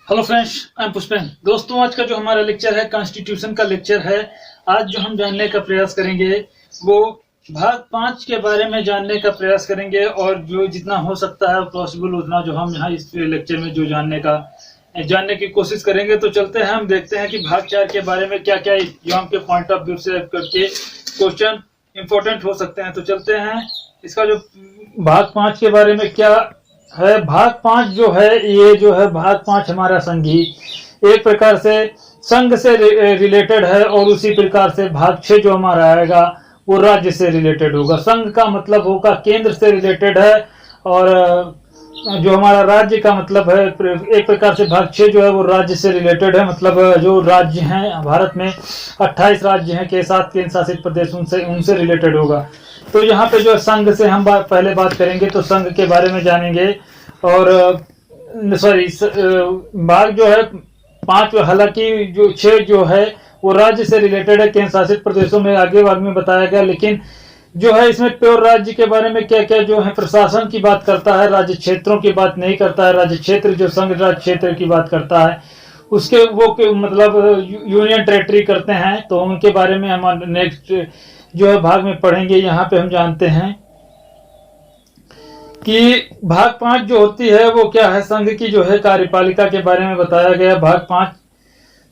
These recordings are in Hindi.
Hello friends, I am Pushpen. दोस्तों, आज का जो हमारा लेक्चर है कॉन्स्टिट्यूशन का लेक्चर है। आज जो हम जानने का प्रयास करेंगे वो भाग 5 के बारे में जानने का प्रयास करेंगे, और जो जितना हो सकता है पॉसिबल उतना जो हम यहाँ इस लेक्चर में जो जानने की कोशिश करेंगे। तो चलते हैं, हम देखते हैं कि भाग 4 के बारे में क्या क्या एग्जाम के पॉइंट ऑफ व्यू से करके क्वेश्चन इंपॉर्टेंट हो सकते हैं। तो चलते हैं, इसका जो भाग 5 के बारे में क्या है। भाग 5 जो है, ये जो है भाग 5 हमारा संघी एक प्रकार से संघ से रिलेटेड है, और उसी प्रकार से भाग 6 जो हमारा आएगा वो राज्य से रिलेटेड होगा। संघ का मतलब होगा केंद्र से रिलेटेड है, और जो हमारा राज्य का मतलब है, एक प्रकार से भाग 6 जो है वो राज्य से रिलेटेड है। मतलब जो राज्य हैं भारत में 28 राज्य हैं के साथ केंद्र शासित प्रदेश, उनसे रिलेटेड होगा। तो यहाँ पे जो संघ से हम पहले बात करेंगे, तो संघ के बारे में जानेंगे। और भाग जो है 5, हालांकि जो 6 जो है वो राज्य से रिलेटेड है, केंद्र शासित प्रदेशों में आगे भाग में बताया गया। लेकिन जो है इसमें प्योर राज्य के बारे में क्या क्या जो है प्रशासन की बात करता है, राज्य क्षेत्रों की बात नहीं करता है। राज्य क्षेत्र जो संघ राज्य क्षेत्र की बात करता है, उसके वो मतलब यूनियन टेरिटरी करते हैं, तो उनके बारे में हम नेक्स्ट जो है भाग में पढ़ेंगे। यहाँ पे हम जानते हैं कि भाग 5 जो होती है वो क्या है, संघ की जो है कार्यपालिका के बारे में बताया गया भाग 5।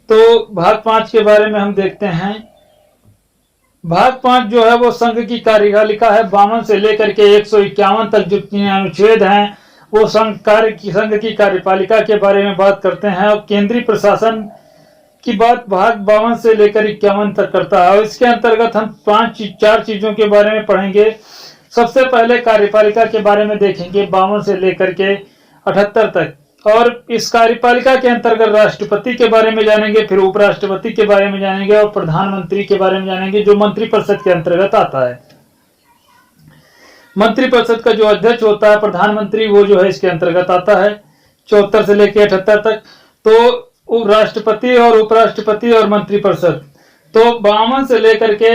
तो भाग 5 के बारे में हम देखते हैं। भाग 5 जो है वो संघ की कार्यपालिका है। 52 से लेकर के 151 तक जो अनुच्छेद हैं वो संघ की कार्यपालिका के बारे में बात करते हैं, और केंद्रीय प्रशासन की बात भाग 52 से लेकर 51 तक करता है। और इसके अंतर्गत हम 4 चीजों के बारे में पढ़ेंगे। सबसे पहले कार्यपालिका के बारे में देखेंगे 52 से लेकर के 78 तक, और इस कार्यपालिका के अंतर्गत राष्ट्रपति के बारे में जानेंगे, फिर उपराष्ट्रपति के बारे में जानेंगे, और प्रधानमंत्री के बारे में जानेंगे जो मंत्रिपरिषद के अंतर्गत आता है। मंत्रिपरिषद का जो अध्यक्ष होता है प्रधानमंत्री, वो जो है इसके अंतर्गत आता है 74 से लेकर 78 तक। तो राष्ट्रपति और उपराष्ट्रपति और मंत्रिपरिषद, तो 52 से लेकर के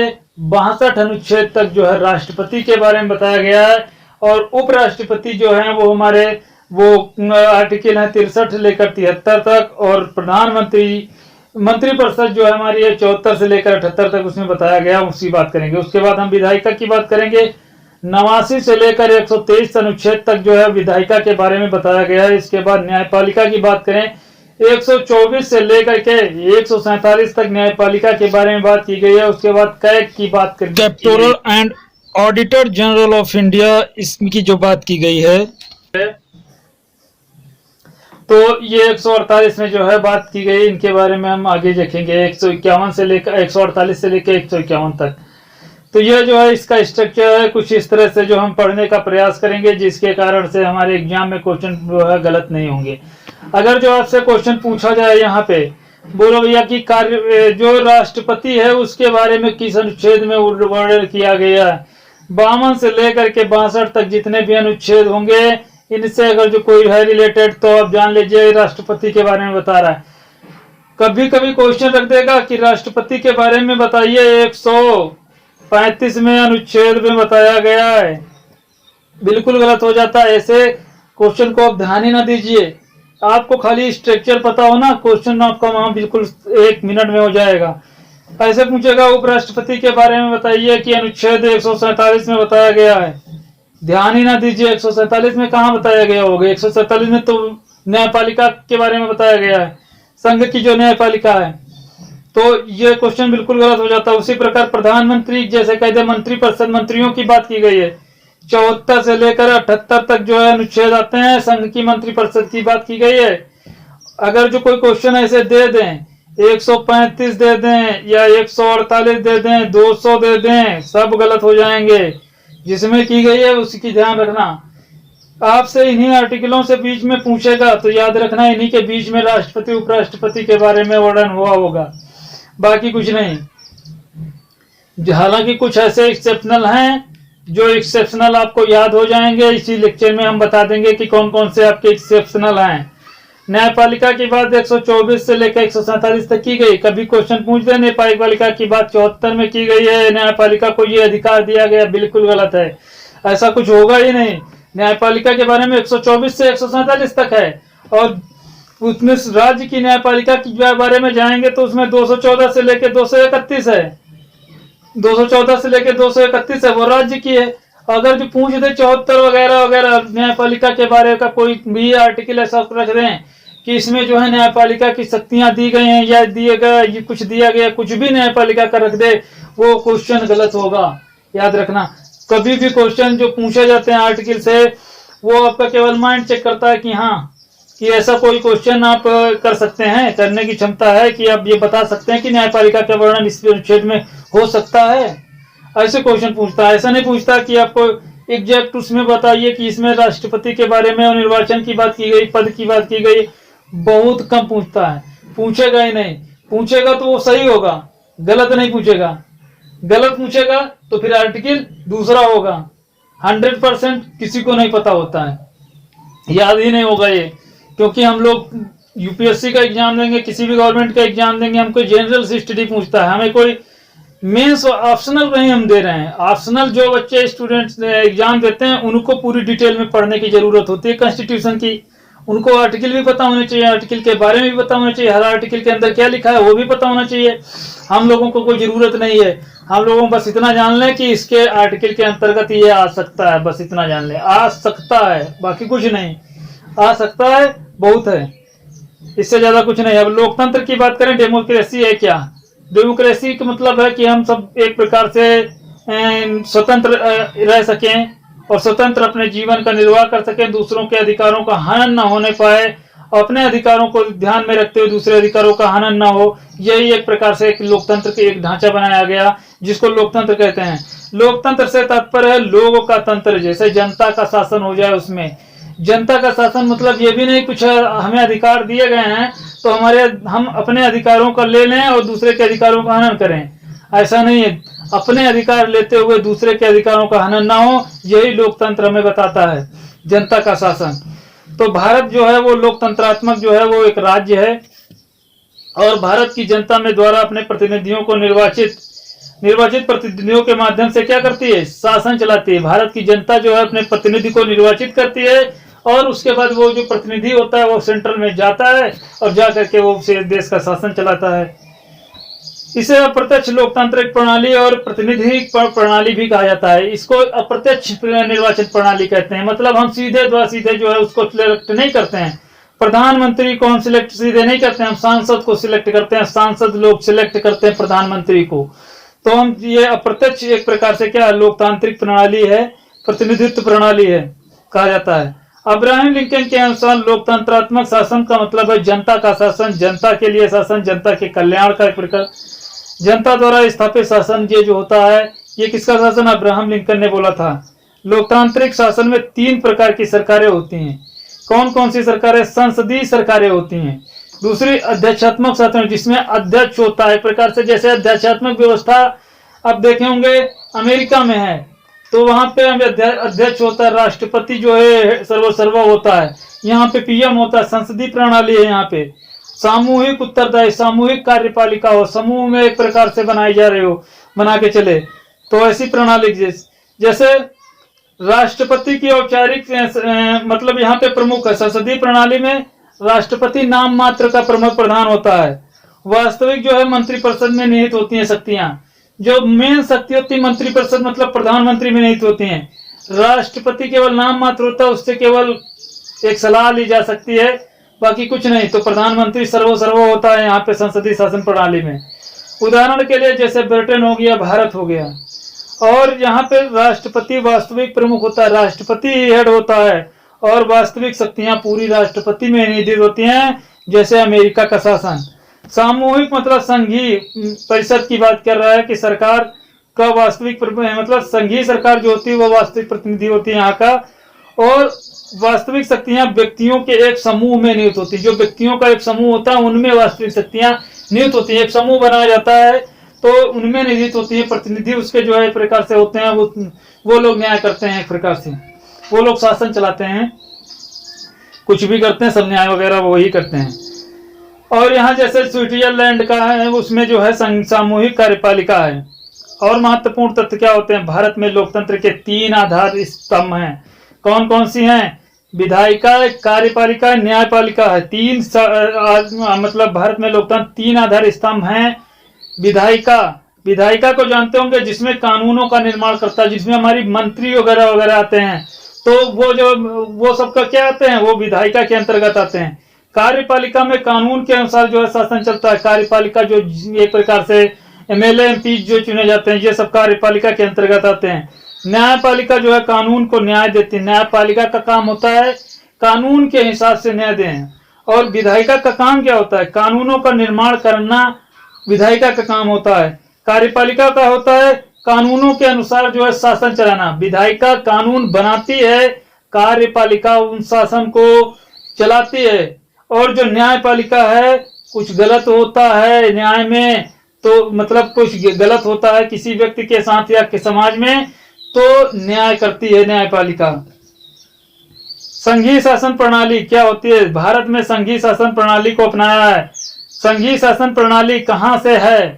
62 अनुच्छेद तक जो है राष्ट्रपति के बारे में बताया गया है। और उपराष्ट्रपति जो है वो हमारे वो आर्टिकल है 63 से लेकर 73 तक, और प्रधानमंत्री मंत्रिपरिषद जो है हमारी है 74 से लेकर 78 तक, उसमें बताया गया, उसकी बात करेंगे। उसके बाद हम विधायिका की बात करेंगे। 89 से लेकर 123 अनुच्छेद तक जो है विधायिका के बारे में बताया गया है। इसके बाद न्यायपालिका की बात करें, 124 से लेकर के 147 तक न्यायपालिका के बारे में बात की गई है। उसके बाद कैग की बात करें, controller and auditor general of India, इसकी जो बात की गई है, तो ये 148 में जो है बात की गई। इनके बारे में हम आगे देखेंगे 151 से लेकर 148 से लेकर 151 तक। तो ये जो है इसका स्ट्रक्चर है कुछ इस तरह से, जो हम पढ़ने का प्रयास करेंगे, जिसके कारण से हमारे एग्जाम में क्वेश्चन जो है गलत नहीं होंगे। अगर जो आपसे क्वेश्चन पूछा जाए यहाँ पे, बोलो भैया कि कार्य जो राष्ट्रपति है उसके बारे में किस अनुच्छेद में वर्णन किया गया है, 52 से लेकर के 62 तक जितने भी अनुच्छेद होंगे, इनसे अगर जो कोई है रिलेटेड, तो आप जान लीजिए राष्ट्रपति के बारे में बता रहा है। कभी कभी क्वेश्चन रख देगा कि राष्ट्रपति के बारे में बताइए, 135 में अनुच्छेद में बताया गया है, बिल्कुल गलत हो जाता है। ऐसे क्वेश्चन को आप ध्यान ही ना दीजिए, आपको खाली स्ट्रक्चर पता हो ना, क्वेश्चन आपका वहां बिल्कुल 1 मिनट में हो जाएगा। ऐसे पूछेगा उपराष्ट्रपति के बारे में बताइए कि अनुच्छेद 147 में बताया गया है, ध्यान ही ना दीजिए 147 में कहाँ बताया गया होगा। 147 में तो न्यायपालिका के बारे में बताया गया है, संघ की जो न्यायपालिका है, तो ये क्वेश्चन बिल्कुल गलत हो जाता है। उसी प्रकार प्रधानमंत्री, जैसे कहते मंत्रिपरिषद, मंत्रियों की बात की गई है, 74 से लेकर 78 तक जो है अनुच्छेद आते हैं, संघ की मंत्रिपरिषद की बात की गई है। अगर जो कोई क्वेश्चन ऐसे दे दें, 135 दे दें या 148 दे दें, 200 दे दें, सब गलत हो जाएंगे। जिसमें की गई है उसकी ध्यान रखना। आपसे इन्हीं आर्टिकलों से बीच में पूछेगा, तो याद रखना इन्हीं के बीच में राष्ट्रपति उपराष्ट्रपति के बारे में वर्णन हुआ होगा, बाकी कुछ नहीं। हालांकि कुछ ऐसे एक्सेप्शनल हैं जो एक्सेप्शनल आपको याद हो जाएंगे, इसी लेक्चर में हम बता देंगे कि कौन कौन से आपके एक्सेप्शनल हैं। न्यायपालिका की बात 124 से लेकर 147 तक की गई। कभी क्वेश्चन पूछ दे न्यायपालिका की बात 74 में की गई है, न्यायपालिका को ये अधिकार दिया गया, बिल्कुल गलत है, ऐसा कुछ होगा ही नहीं। न्यायपालिका के बारे में 124 से 147 तक है, और उसमें राज्य की न्यायपालिका के बारे में जाएंगे तो उसमें 214 से लेकर 231 है। 214 से लेकर 231 है, वो राज्य की है। अगर जो पूछ दे 74 वगैरह वगैरह न्यायपालिका के बारे का कोई भी आर्टिकल ऐसा रख दें कि इसमें जो है न्यायपालिका की शक्तियां दी गई हैं या दिए गए ये कुछ दिया गया, कुछ भी न्यायपालिका का रख दे, वो क्वेश्चन गलत होगा। याद रखना, कभी भी क्वेश्चन जो पूछे जाते हैं आर्टिकल से, वो आपका केवल माइंड चेक करता है कि हाँ कि ऐसा कोई क्वेश्चन आप कर सकते हैं, करने की क्षमता है कि आप ये बता सकते हैं कि न्यायपालिका का वर्णन इस अनुच्छेद में हो सकता है। ऐसे क्वेश्चन पूछता है, ऐसा नहीं पूछता कि आपको एग्जैक्ट उसमें बताइए कि इसमें राष्ट्रपति के बारे में और निर्वाचन की बात की गई, पद की बात की गई। बहुत कम पूछता है, पूछेगा ही नहीं। पूछेगा तो वो सही होगा, गलत नहीं पूछेगा। गलत पूछेगा तो फिर आर्टिकल दूसरा होगा। 100% किसी को नहीं पता होता है, याद ही नहीं होगा ये। क्योंकि हम लोग यूपीएससी का एग्जाम देंगे, किसी भी गवर्नमेंट का एग्जाम देंगे, हमको जनरल स्टडी पूछता है, हमें कोई मेंस ऑप्शनल नहीं हम दे रहे हैं। ऑप्शनल जो बच्चे स्टूडेंट्स एग्जाम देते हैं उनको पूरी डिटेल में पढ़ने की जरूरत होती है कॉन्स्टिट्यूशन की। उनको आर्टिकल भी पता होने चाहिए, आर्टिकल के बारे में भी पता होना चाहिए, हर आर्टिकल के अंदर क्या लिखा है वो भी पता होना चाहिए। हम लोगों को कोई जरूरत नहीं है, हम लोगों को बस इतना जान लें कि इसके आर्टिकल के अंतर्गत ये आ सकता है, बस इतना जान लें, आ सकता है, बाकी कुछ नहीं। आ सकता है बहुत है, इससे ज्यादा कुछ नहीं। अब लोकतंत्र की बात करें, डेमोक्रेसी है क्या? डेमोक्रेसी का मतलब है कि हम सब एक प्रकार से स्वतंत्र रह सकें और स्वतंत्र अपने जीवन का निर्वाह कर सकें, दूसरों के अधिकारों का हनन न होने पाए, अपने अधिकारों को ध्यान में रखते हुए दूसरे अधिकारों का हनन न हो। यही एक प्रकार से एक लोकतंत्र का एक ढांचा बनाया गया जिसको लोकतंत्र कहते हैं। लोकतंत्र से तात्पर्य है लोगों का तंत्र, जैसे जनता का शासन हो जाए। उसमें जनता का शासन मतलब ये भी नहीं कुछ हमें अधिकार दिए गए हैं तो हम अपने अधिकारों को ले लें और दूसरे के अधिकारों का हनन करें, ऐसा नहीं है। अपने अधिकार लेते हुए दूसरे के अधिकारों का हनन ना हो, यही लोकतंत्र हमें बताता है, जनता का शासन। तो भारत जो है वो लोकतंत्रात्मक जो है वो एक राज्य है और भारत की जनता में द्वारा अपने प्रतिनिधियों को निर्वाचित प्रतिनिधियों के माध्यम से क्या करती है? शासन चलाती है। भारत की जनता जो है अपने प्रतिनिधि को निर्वाचित करती है और उसके बाद वो जो प्रतिनिधि होता है वो सेंट्रल में जाता है और जा करके वो देश का शासन चलाता है। इसे अप्रत्यक्ष लोकतांत्रिक प्रणाली और प्रतिनिधि प्रणाली भी कहा जाता है। इसको अप्रत्यक्ष निर्वाचन प्रणाली कहते हैं। मतलब हम सीधे जो है उसको सिलेक्ट नहीं करते हैं। प्रधानमंत्री को हम सिलेक्ट सीधे नहीं करते हैं, हम सांसद को सिलेक्ट करते हैं, सांसद लोग सिलेक्ट करते हैं प्रधानमंत्री को। तो हम ये अप्रत्यक्ष एक प्रकार से क्या लोकतांत्रिक प्रणाली है, प्रतिनिधित्व प्रणाली है कहा जाता है। अब्राहम लिंकन के अनुसार लोकतंत्रात्मक शासन का मतलब है जनता का शासन, जनता के लिए शासन, जनता के कल्याण का एक प्रकार, जनता द्वारा स्थापित शासन। ये जो होता है ये किसका शासन? अब्राहम लिंकन ने बोला था। लोकतांत्रिक शासन में 3 प्रकार की सरकारें होती हैं। कौन कौन सी सरकारें? संसदीय सरकारें होती हैं। दूसरी अध्यक्षात्मक शासन जिसमें अध्यक्ष होता है, एक प्रकार से जैसे अध्यक्षात्मक व्यवस्था आप देखे होंगे अमेरिका में है तो वहां पे अध्यक्ष होता है, राष्ट्रपति जो है सर्वसर्वा होता है, यहाँ पे पीएम होता है। संसदीय प्रणाली है, यहाँ पे सामूहिक उत्तरदायी, सामूहिक कार्यपालिका हो, समूह में एक प्रकार से बनाई जा रही हो, बना के चले। तो ऐसी प्रणाली जैसे राष्ट्रपति की औपचारिक मतलब यहाँ पे प्रमुख है। संसदीय प्रणाली में राष्ट्रपति नाम मात्र का प्रमुख प्रधान होता है। वास्तविक जो है मंत्रिपरिषद में निहित होती हैं शक्तियां। जो मेन शक्ति होती है मंत्रिपरिषद मतलब प्रधानमंत्री में निहित होती हैं। राष्ट्रपति केवल नाम मात्र होता है, उससे केवल एक सलाह ली जा सकती है, बाकी कुछ नहीं। तो प्रधानमंत्री सर्वसर्व होता है यहाँ पे संसदीय शासन प्रणाली में। उदाहरण के लिए जैसे ब्रिटेन हो गया, भारत हो गया, और यहाँ पे राष्ट्रपति वास्तविक प्रमुख होता है, राष्ट्रपति हेड होता है और वास्तविक शक्तियां पूरी राष्ट्रपति में निहित होती हैं। जैसे अमेरिका का शासन सामूहिक मतलब संघीय परिषद की बात कर रहा है कि सरकार का वास्तविक मतलब संघीय सरकार जो होती है वो वास्तविक प्रतिनिधि होती है यहाँ का, और वास्तविक शक्तियां व्यक्तियों के एक समूह में निहित होती है। जो व्यक्तियों का एक समूह होता है उनमें वास्तविक शक्तियां निहित होती है। एक समूह बनाया जाता है तो उनमें निहित होती है। प्रतिनिधि उसके जो है एक प्रकार से होते हैं, वो लोग न्याय करते हैं, एक प्रकार से वो लोग शासन चलाते हैं, कुछ भी करते हैं, सब न्याय वगैरह वही करते हैं। और यहाँ जैसे स्विट्जरलैंड का है उसमें जो है सामूहिक कार्यपालिका है। और महत्वपूर्ण तथ्य क्या होते हैं? भारत में लोकतंत्र के 3 आधार स्तंभ हैं। कौन कौन सी हैं? विधायिका, कार्यपालिका, न्यायपालिका है। मतलब भारत में लोकतंत्र 3 आधार स्तंभ हैं। विधायिका, विधायिका को जानते होंगे, जिसमें कानूनों का निर्माण करता है, जिसमें हमारी मंत्री वगैरह वगैरह आते हैं, तो वो सबका क्या आते हैं, वो विधायिका के अंतर्गत आते हैं। कार्यपालिका में कानून के अनुसार जो है शासन चलता है। कार्यपालिका जो एक प्रकार से एमएलए एमपी जो चुने जाते हैं, ये सब कार्यपालिका के अंतर्गत आते हैं। न्यायपालिका जो है कानून को न्याय देती है। न्यायपालिका का काम होता है कानून के हिसाब से न्याय दें। और विधायिका का काम क्या होता है, कानूनों का निर्माण करना विधायिका का काम होता है। कार्यपालिका का होता है कानूनों के अनुसार जो है शासन चलाना। विधायिका कानून बनाती है, कार्यपालिका उन शासन को चलाती है। और जो न्यायपालिका है, कुछ गलत होता है न्याय में, तो मतलब कुछ गलत होता है किसी व्यक्ति के साथ या के समाज में, तो न्याय करती है न्यायपालिका। संघीय शासन प्रणाली क्या होती है, भारत में संघीय शासन प्रणाली को अपनाया है। संघीय शासन प्रणाली कहां से है,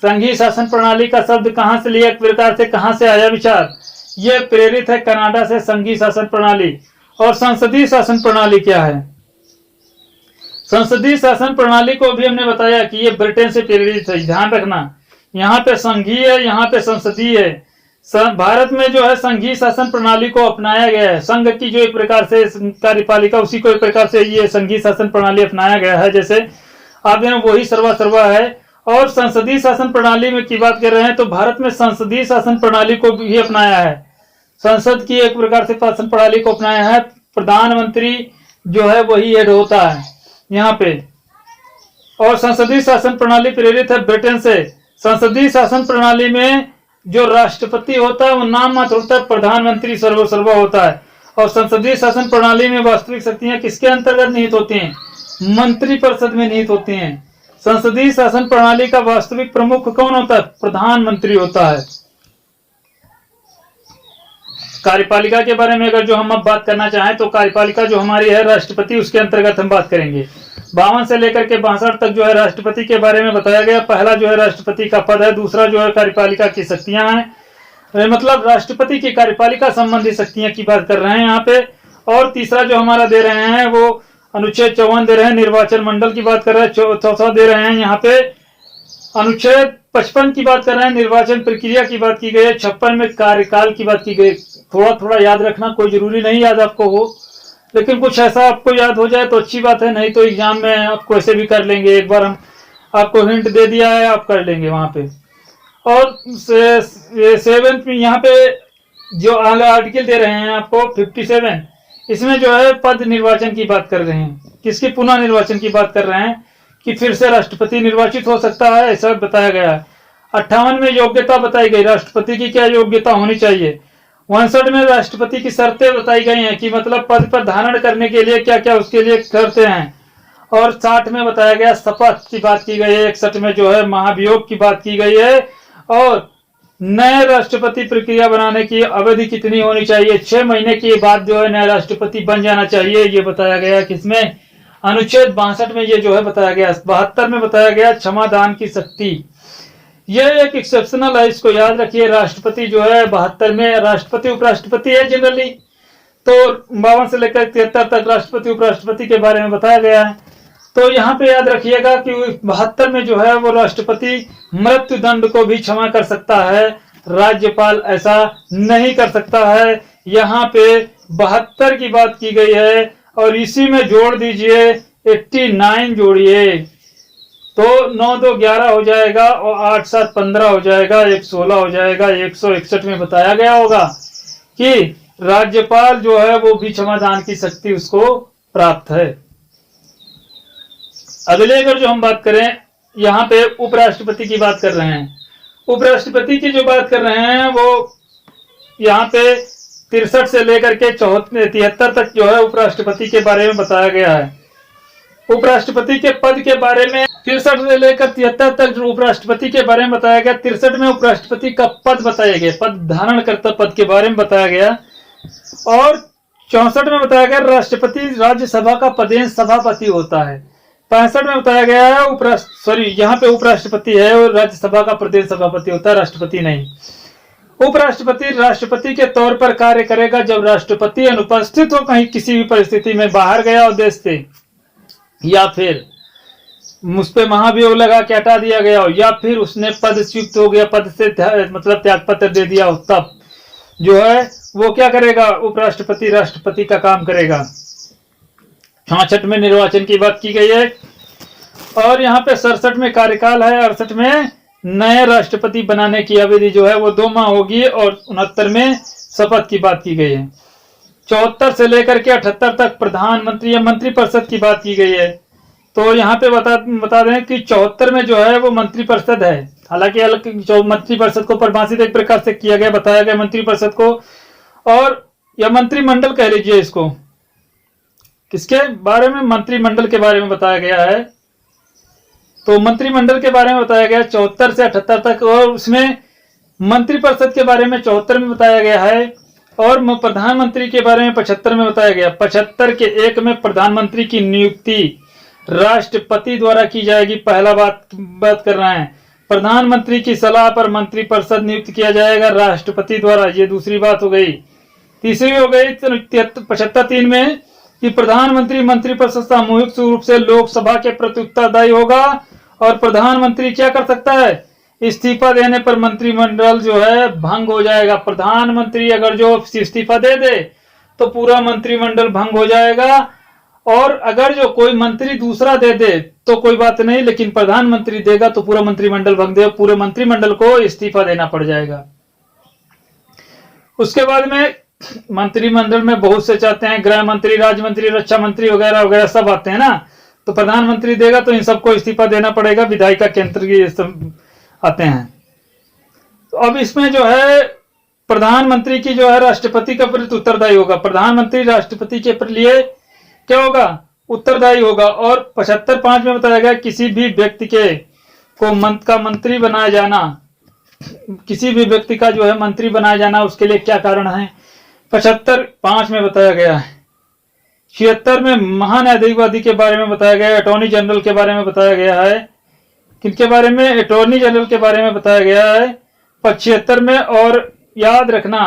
संघीय शासन प्रणाली का शब्द कहां से लिया, एक प्रकार से कहां से आया विचार, यह प्रेरित है कनाडा से संघीय शासन प्रणाली। और संसदीय शासन प्रणाली क्या है, संसदीय शासन प्रणाली को भी हमने बताया कि ये ब्रिटेन से प्रेरित है। ध्यान रखना, यहाँ पे संघीय है, यहाँ पे संसदीय है। भारत में जो है संघीय शासन प्रणाली को अपनाया गया है। संघ की जो एक प्रकार से कार्यपालिका, उसी को एक प्रकार से ये संघीय शासन प्रणाली अपनाया गया है। जैसे आप वही सर्वा सर्वा है। और संसदीय शासन प्रणाली में की बात कर रहे हैं, तो भारत में संसदीय शासन प्रणाली को भी अपनाया है। संसद की एक प्रकार से शासन प्रणाली को अपनाया है। प्रधानमंत्री जो है वही हेड होता है यहाँ पे। और संसदीय शासन प्रणाली प्रेरित है ब्रिटेन से। संसदीय शासन प्रणाली में जो राष्ट्रपति होता है वो नाम मात्र होता है, प्रधानमंत्री सर्वसर्वा होता है। और संसदीय शासन प्रणाली में वास्तविक शक्तियां किसके अंतर्गत निहित होती हैं, मंत्रिपरिषद में निहित होती हैं। संसदीय शासन प्रणाली का वास्तविक प्रमुख कौन होता है, प्रधानमंत्री होता है। कार्यपालिका के बारे में अगर जो हम अब बात करना चाहें, तो कार्यपालिका जो हमारी है राष्ट्रपति, उसके अंतर्गत हम बात करेंगे। 52 से लेकर के 62 तक जो है राष्ट्रपति के बारे में बताया गया। पहला जो है राष्ट्रपति का पद है, दूसरा जो है कार्यपालिका की शक्तियां हैं, मतलब राष्ट्रपति की कार्यपालिका संबंधी शक्तियां की बात कर रहे हैं यहाँ पे। और तीसरा जो हमारा दे रहे हैं वो अनुच्छेद 54 दे रहे हैं, निर्वाचन मंडल की बात कर रहे हैं। चौथा दे रहे हैं यहाँ पे अनुच्छेद 55 की बात कर रहे हैं, निर्वाचन प्रक्रिया की बात की गई है। 56 में कार्यकाल की बात की गई। थोड़ा थोड़ा याद रखना, कोई जरूरी नहीं याद आपको हो, लेकिन कुछ ऐसा आपको याद हो जाए तो अच्छी बात है, नहीं तो एग्जाम में आपको ऐसे भी कर लेंगे। एक बार हम आपको हिंट दे दिया है, आप कर लेंगे वहां पे। और 7 में यहाँ पे जो आर्टिकल दे रहे हैं आपको 57, इसमें जो है पद निर्वाचन की बात कर रहे हैं। किसकी पुनः निर्वाचन की बात कर रहे हैं कि फिर से राष्ट्रपति निर्वाचित हो सकता है, ऐसा बताया गया है। 58 में योग्यता बताई गई, राष्ट्रपति की क्या योग्यता होनी चाहिए। 59 में राष्ट्रपति की शर्तें बताई गई हैं कि मतलब पद पर धारण करने के लिए क्या क्या उसके लिए शर्तें हैं। और 60 में बताया गया शपथ की बात की गई है। 61 में जो है महाभियोग की बात की गई है। और नए राष्ट्रपति प्रक्रिया बनाने की अवधि कितनी होनी चाहिए, 6 महीने के बाद जो है नया राष्ट्रपति बन जाना चाहिए, ये बताया गया। किसमें, अनुच्छेद 62 में ये जो है बताया गया। 72 में बताया गया क्षमादान की शक्ति। ये एक एक्सेप्शनल है, इसको याद रखिए। राष्ट्रपति जो है 72 में राष्ट्रपति उपराष्ट्रपति है जनरली, तो 52 से लेकर 73 तक राष्ट्रपति उपराष्ट्रपति के बारे में बताया गया है। तो यहाँ पे याद रखिएगा कि 72 में जो है वो राष्ट्रपति मृत्यु दंड को भी क्षमा कर सकता है, राज्यपाल ऐसा नहीं कर सकता है। यहाँ पे 72 की बात की गई है। और इसी में जोड़ दीजिए 89 जोड़िए, तो 9 2 11 हो जाएगा और 8 7 15 हो जाएगा, 116 हो जाएगा। 161 में बताया गया होगा कि राज्यपाल जो है वो भी क्षमादान की शक्ति उसको प्राप्त है। अगले अगर जो हम बात करें, यहाँ पे उपराष्ट्रपति की बात कर रहे हैं। उपराष्ट्रपति की जो बात कर रहे हैं वो यहाँ पे 63 से लेकर के 73 तक जो है उपराष्ट्रपति के बारे में बताया गया है। उपराष्ट्रपति के पद के बारे में 63 से लेकर 73 तक उपराष्ट्रपति के बारे में बताया गया। 63 में उपराष्ट्रपति का पद बताया गया, पद धारण करता पद के बारे में बताया गया। और 64 में बताया गया राष्ट्रपति राज्यसभा का प्रदेश सभापति होता है। 65 में बताया गया है यहाँ पे उपराष्ट्रपति है और राज्यसभा का प्रदेश सभापति होता है, राष्ट्रपति नहीं। उपराष्ट्रपति राष्ट्रपति के तौर पर कार्य करेगा जब राष्ट्रपति अनुपस्थित हो कहीं किसी भी परिस्थिति में, बाहर गया हो देश से, या फिर मुझ पे महाभियोग लगा के हटा दिया गया हो, या फिर उसने पदच्युत हो गया, पद से मतलब त्यागपत्र दे दिया हो, तब जो है वो क्या करेगा, उपराष्ट्रपति राष्ट्रपति का काम करेगा। 66 में निर्वाचन की बात की गई है, और यहाँ पे 67 में कार्यकाल है, 68 में नए राष्ट्रपति बनाने की अवधि जो है वो 2 माह होगी, और 69 में शपथ की बात की गई है। 74 से लेकर के 78 तक प्रधानमंत्री या मंत्रिपरिषद की बात की गई है। तो यहाँ पे बता दें कि 74 में जो है वो मंत्रिपरिषद है, हालांकि मंत्रिपरिषद को परिभाषित एक प्रकार से किया गया, बताया गया मंत्रिपरिषद को, और या मंत्रिमंडल कह लीजिए इसको। किसके बारे में, मंत्रिमंडल के बारे में बताया गया है। तो मंत्रिमंडल के बारे में बताया गया 74 से 78 तक, और उसमें मंत्रिपरिषद के बारे में 74 में बताया गया है, और प्रधानमंत्री के बारे में 75 में बताया गया। 75 के 1 में प्रधानमंत्री की नियुक्ति राष्ट्रपति द्वारा की जाएगी। पहला बात कर रहे हैं, प्रधानमंत्री की सलाह पर मंत्रिपरिषद नियुक्त किया जाएगा राष्ट्रपति द्वारा, ये दूसरी बात हो गई। तीसरी हो गई 75(3) में कि प्रधानमंत्री मंत्रिपरिषद सामूहिक रूप से लोकसभा के प्रति उत्तरदायी होगा, और प्रधानमंत्री क्या कर सकता है, इस्तीफा देने पर मंत्रिमंडल जो है भंग हो जाएगा। प्रधानमंत्री अगर जो इस्तीफा दे दे तो पूरा मंत्रिमंडल भंग हो जाएगा, और अगर जो कोई मंत्री दूसरा दे दे तो कोई बात नहीं, लेकिन प्रधानमंत्री देगा तो पूरा मंत्रिमंडल भंग दे, पूरे मंत्रिमंडल को इस्तीफा देना पड़ जाएगा। उसके बाद में मंत्रिमंडल में बहुत से चाहते हैं, गृह मंत्री, राज्य मंत्री, रक्षा मंत्री वगैरह वगैरह सब आते हैं ना, तो प्रधानमंत्री देगा तो इन सबको इस्तीफा देना पड़ेगा, विधायिका केंद्र के सब आते हैं। तो अब इसमें जो है प्रधानमंत्री की जो है राष्ट्रपति का प्रति उत्तरदायी होगा, प्रधानमंत्री राष्ट्रपति के लिए क्या होगा, उत्तरदायी होगा। और 75(5) में बताया गया किसी भी व्यक्ति को मंत्री बनाया जाना, किसी भी व्यक्ति का जो है मंत्री बनाया जाना, उसके लिए क्या कारण है, 75(5) में बताया गया है। 76 में महान्यायाधिपति के बारे में बताया गया है, अटॉर्नी जनरल के बारे में बताया गया है। किनके बारे में, अटॉर्नी जनरल के बारे में बताया गया है 76 में। और याद रखना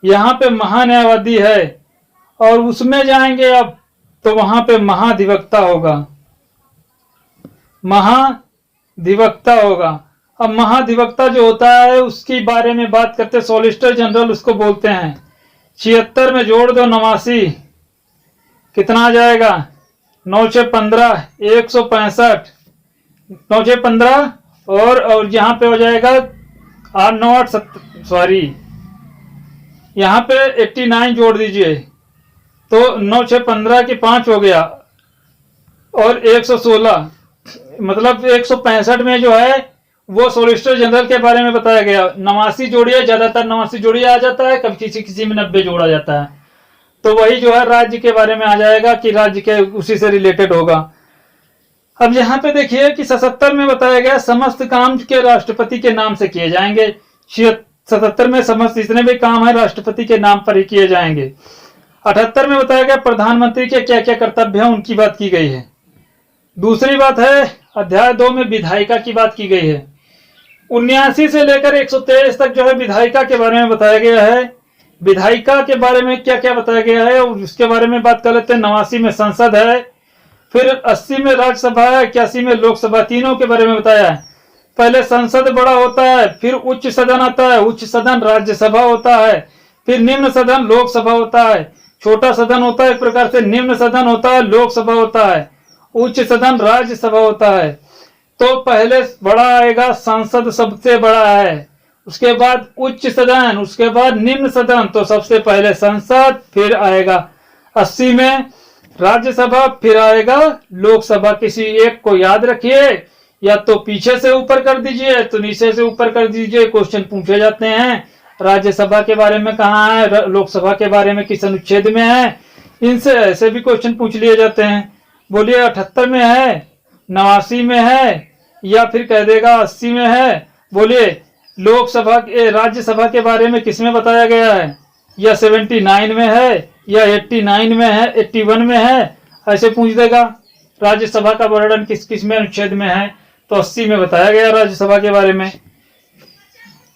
यहाँ पे महान्यायवादी है, और उसमें जाएंगे अब तो वहां पे महाधिवक्ता होगा, महाधिवक्ता होगा। अब महाधिवक्ता जो होता है उसके बारे में बात करते, सॉलिसिटर जनरल उसको बोलते हैं। 76 में जोड़ दो 89, कितना आ जाएगा, 9 6 15, 165, 9 6 15, और यहाँ पे हो जाएगा 8 9 8 सॉरी यहाँ पे 89 जोड़ दीजिए, तो 9 6 15 के 5 हो गया, और 116, मतलब 165 में जो है वो सॉलिसिटर जनरल के बारे में बताया गया। 89 जोड़िए, ज्यादातर 89 जोड़िए आ जाता है, कभी किसी में 90 जोड़ा जाता है, तो वही जो है राज्य के बारे में आ जाएगा कि राज्य के उसी से रिलेटेड होगा। अब यहाँ पे देखिए कि 77 में बताया गया समस्त काम के राष्ट्रपति के नाम से किए जाएंगे। 77 में समस्त जितने भी काम है राष्ट्रपति के नाम पर ही किए जाएंगे। 78 में बताया गया प्रधानमंत्री के क्या क्या कर्तव्य हैं उनकी बात की गई है। दूसरी बात है अध्याय 2 में विधायिका की बात की गई है। 79 से लेकर 123 तक जो है विधायिका के बारे में बताया गया है। विधायिका के बारे में क्या क्या बताया गया है उसके बारे में बात कर लेते हैं। 89 में संसद है, फिर 80 में राज्यसभा है, 81 में लोकसभा, तीनों के बारे में बताया है। पहले संसद बड़ा होता है, फिर उच्च सदन आता है, उच्च सदन राज्यसभा होता है, फिर निम्न सदन लोकसभा होता है। छोटा सदन होता है एक प्रकार से, निम्न सदन होता है, लोकसभा होता है, उच्च सदन राज्यसभा होता है। तो पहले बड़ा आएगा संसद, सबसे बड़ा है, उसके बाद उच्च सदन, उसके बाद निम्न सदन, तो सबसे पहले संसद, फिर आएगा 80 में राज्यसभा, फिर आएगा लोकसभा। किसी एक को याद रखिए, या तो पीछे से ऊपर कर दीजिए तो नीचे से ऊपर कर दीजिए। क्वेश्चन पूछे जाते हैं राज्यसभा के बारे में कहाँ है, लोकसभा के बारे में किस अनुच्छेद में है, इनसे ऐसे भी क्वेश्चन पूछ लिए जाते हैं। बोलिए 78 में है, 89 में है, या फिर कह देगा 80 में है। बोलिए लोकसभा राज्यसभा के बारे में किस में बताया गया है, या 79 में है, या 89 में है, 81 में है, ऐसे पूछ देगा। राज्यसभा का वर्णन किस किस में अनुच्छेद में है, तो 80 में बताया गया राज्यसभा के बारे में।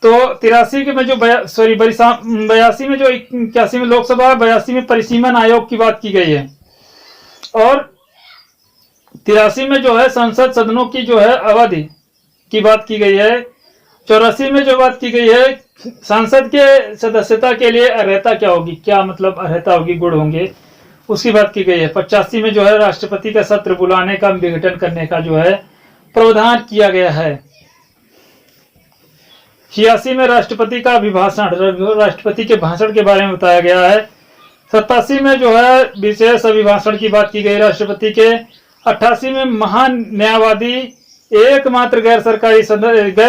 तो 83 के में जो 82 में जो 81 में लोकसभा, 82 में परिसीमन आयोग की बात की गई है, और 83 में जो है संसद सदनों की जो है अवधि की बात की गई है। 84 में जो बात की गई है संसद के सदस्यता के लिए अर्हता क्या होगी, क्या मतलब अर्हता होगी, गुण होंगे, उसकी बात की गई है। 85 में जो है राष्ट्रपति का सत्र बुलाने का, विघटन करने का जो है प्रावधान किया गया है। 86 में राष्ट्रपति का अभिभाषण, राष्ट्रपति के भाषण के बारे में बताया गया है। 87 में जो है विशेष अभिभाषण की बात की गई राष्ट्रपति के। 88 में महान न्यायवादी एकमात्र गैर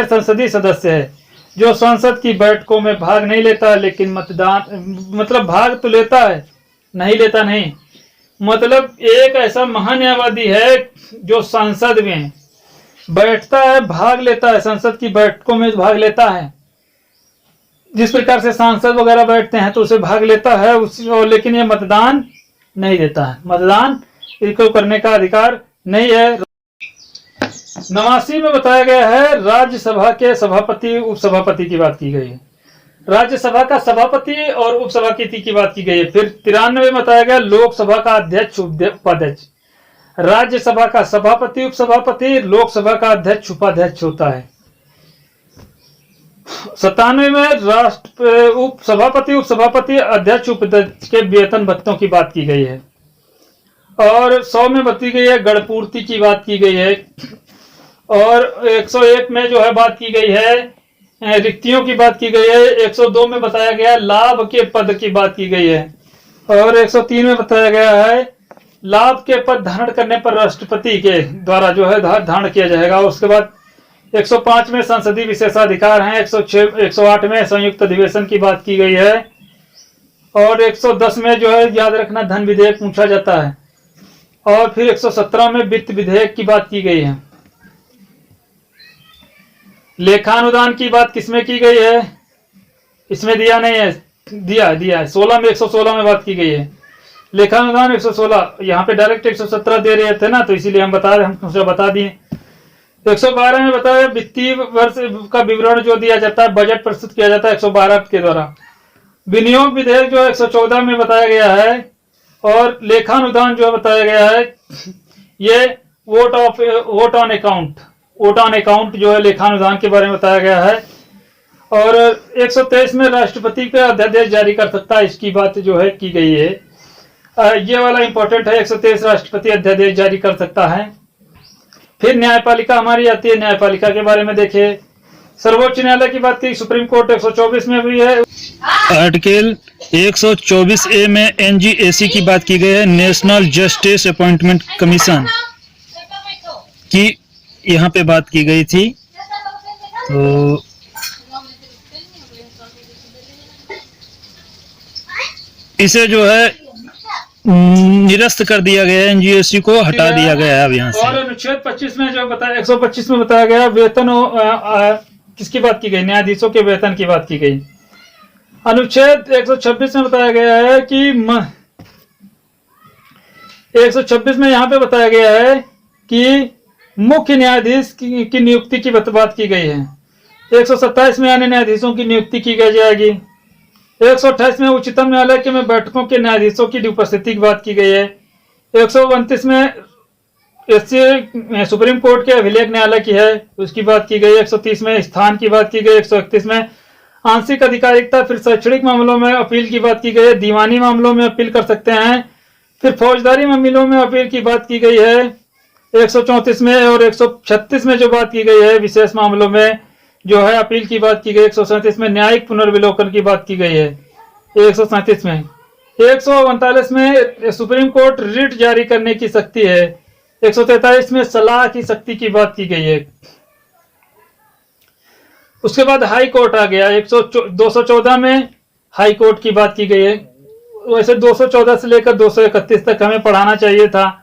संसदीय सदस्य है जो संसद की बैठकों में भाग नहीं लेता, लेकिन मतलब भाग तो लेता है, नहीं लेता नहीं, मतलब एक ऐसा महान न्यायवादी है जो संसद में बैठता है, भाग लेता है, संसद की बैठकों में भाग लेता है। जिस प्रकार से सांसद वगैरह बैठते हैं तो उसे भाग लेता है और लेकिन ये मतदान नहीं देता है, मतदान इसको करने का अधिकार नहीं है। 89 में बताया गया है राज्यसभा के सभापति उपसभापति की बात की गई है, राज्यसभा का सभापति और उपसभापति की बात की गई है। फिर 93 में बताया गया लोकसभा का अध्यक्ष उपाध्यक्ष, राज्यसभा का सभापति उपसभापति, लोकसभा का अध्यक्ष उपाध्यक्ष होता है। 97 में उपसभापति अध्यक्ष उपाध्यक्ष के वेतन भत्तों की बात की गई है। और 100 में बताई गई है गणपूर्ति की बात की गई है। और 101 में जो है बात की गई है रिक्तियों की बात की गई है। 102 में बताया गया लाभ के पद की बात की गई है। और 103 में बताया गया है लाभ के पद धारण करने पर राष्ट्रपति के द्वारा जो है धारण किया जाएगा। उसके बाद 105 में संसदीय विशेषाधिकार हैं। 108 में संयुक्त अधिवेशन की बात की गई है। और 110 में जो है याद रखना धन विधेयक पूछा जाता है। और फिर 117 में वित्त विधेयक की बात की गई है। लेखानुदान की बात किसमें की गई है, इसमें दिया नहीं है, दिया है 16 में 116 में बात की गई है। लेखानुदान 116, यहाँ पे डायरेक्ट 117 दे रहे थे ना, तो इसीलिए हम बता दिए। 112 में बताया वित्तीय वर्ष का विवरण जो दिया जाता है, बजट प्रस्तुत किया जाता है 112 के द्वारा। विनियोग विधेयक जो 114 में बताया गया है। और लेखानुदान जो बताया गया है ये वोट ऑन अकाउंट जो है लेखानुदान के बारे में बताया गया है। और 123 में राष्ट्रपति का अध्यादेश जारी कर सकता है, इसकी बात जो है की गई है। ये वाला इंपॉर्टेंट है, 123 राष्ट्रपति अध्यादेश जारी कर सकता है। फिर न्यायपालिका हमारी आती है, न्यायपालिका के बारे में देखिए। सर्वोच्च न्यायालय की बात की, सुप्रीम कोर्ट 124 में भी है। आर्टिकल 124A में NGAC की बात की गई है, नेशनल जस्टिस अपॉइंटमेंट कमीशन की यहाँ पे बात की गई थी। तो इसे जो है निरस्त कर दिया गया है, NGAC को हटा दिया गया है अब यहाँ से। और अनुच्छेद 25 में जो बताया 125 में बताया गया वेतन किसकी बात की गई, न्यायाधीशों के वेतन की बात की गई। अनुच्छेद 126 में बताया गया है कि 126 में यहाँ पे बताया गया है कि मुख्य न्यायाधीश की नियुक्ति की बात की गई है। 127 में अन्य न्यायाधीशों की नियुक्ति की जाएगी। 128 में उच्चतम न्यायालय के में बैठकों के न्यायाधीशों की उपस्थिति की बात की गई है। 129 में सुप्रीम कोर्ट के अभिलेख न्यायालय की है, उसकी बात की गई। 130 में स्थान की बात की गई। 131 में आंशिक अधिकारिकता, फिर शैक्षणिक मामलों में अपील की बात की गई है, दीवानी मामलों में अपील कर सकते हैं। फिर फौजदारी मामलों में अपील की बात की गई है 134 में। और 136 में जो बात की गई है विशेष मामलों में जो है अपील की बात की गई। 137 में न्यायिक पुनर्विलोकन की बात की गई है 137 में। 139 में सुप्रीम कोर्ट रिट जारी करने की शक्ति है। 143 में सलाह की शक्ति की बात की गई है। उसके बाद हाई कोर्ट आ गया। 214 में हाई कोर्ट की बात की गई है। वैसे 214 से लेकर 231 तक हमें पढ़ाना चाहिए था,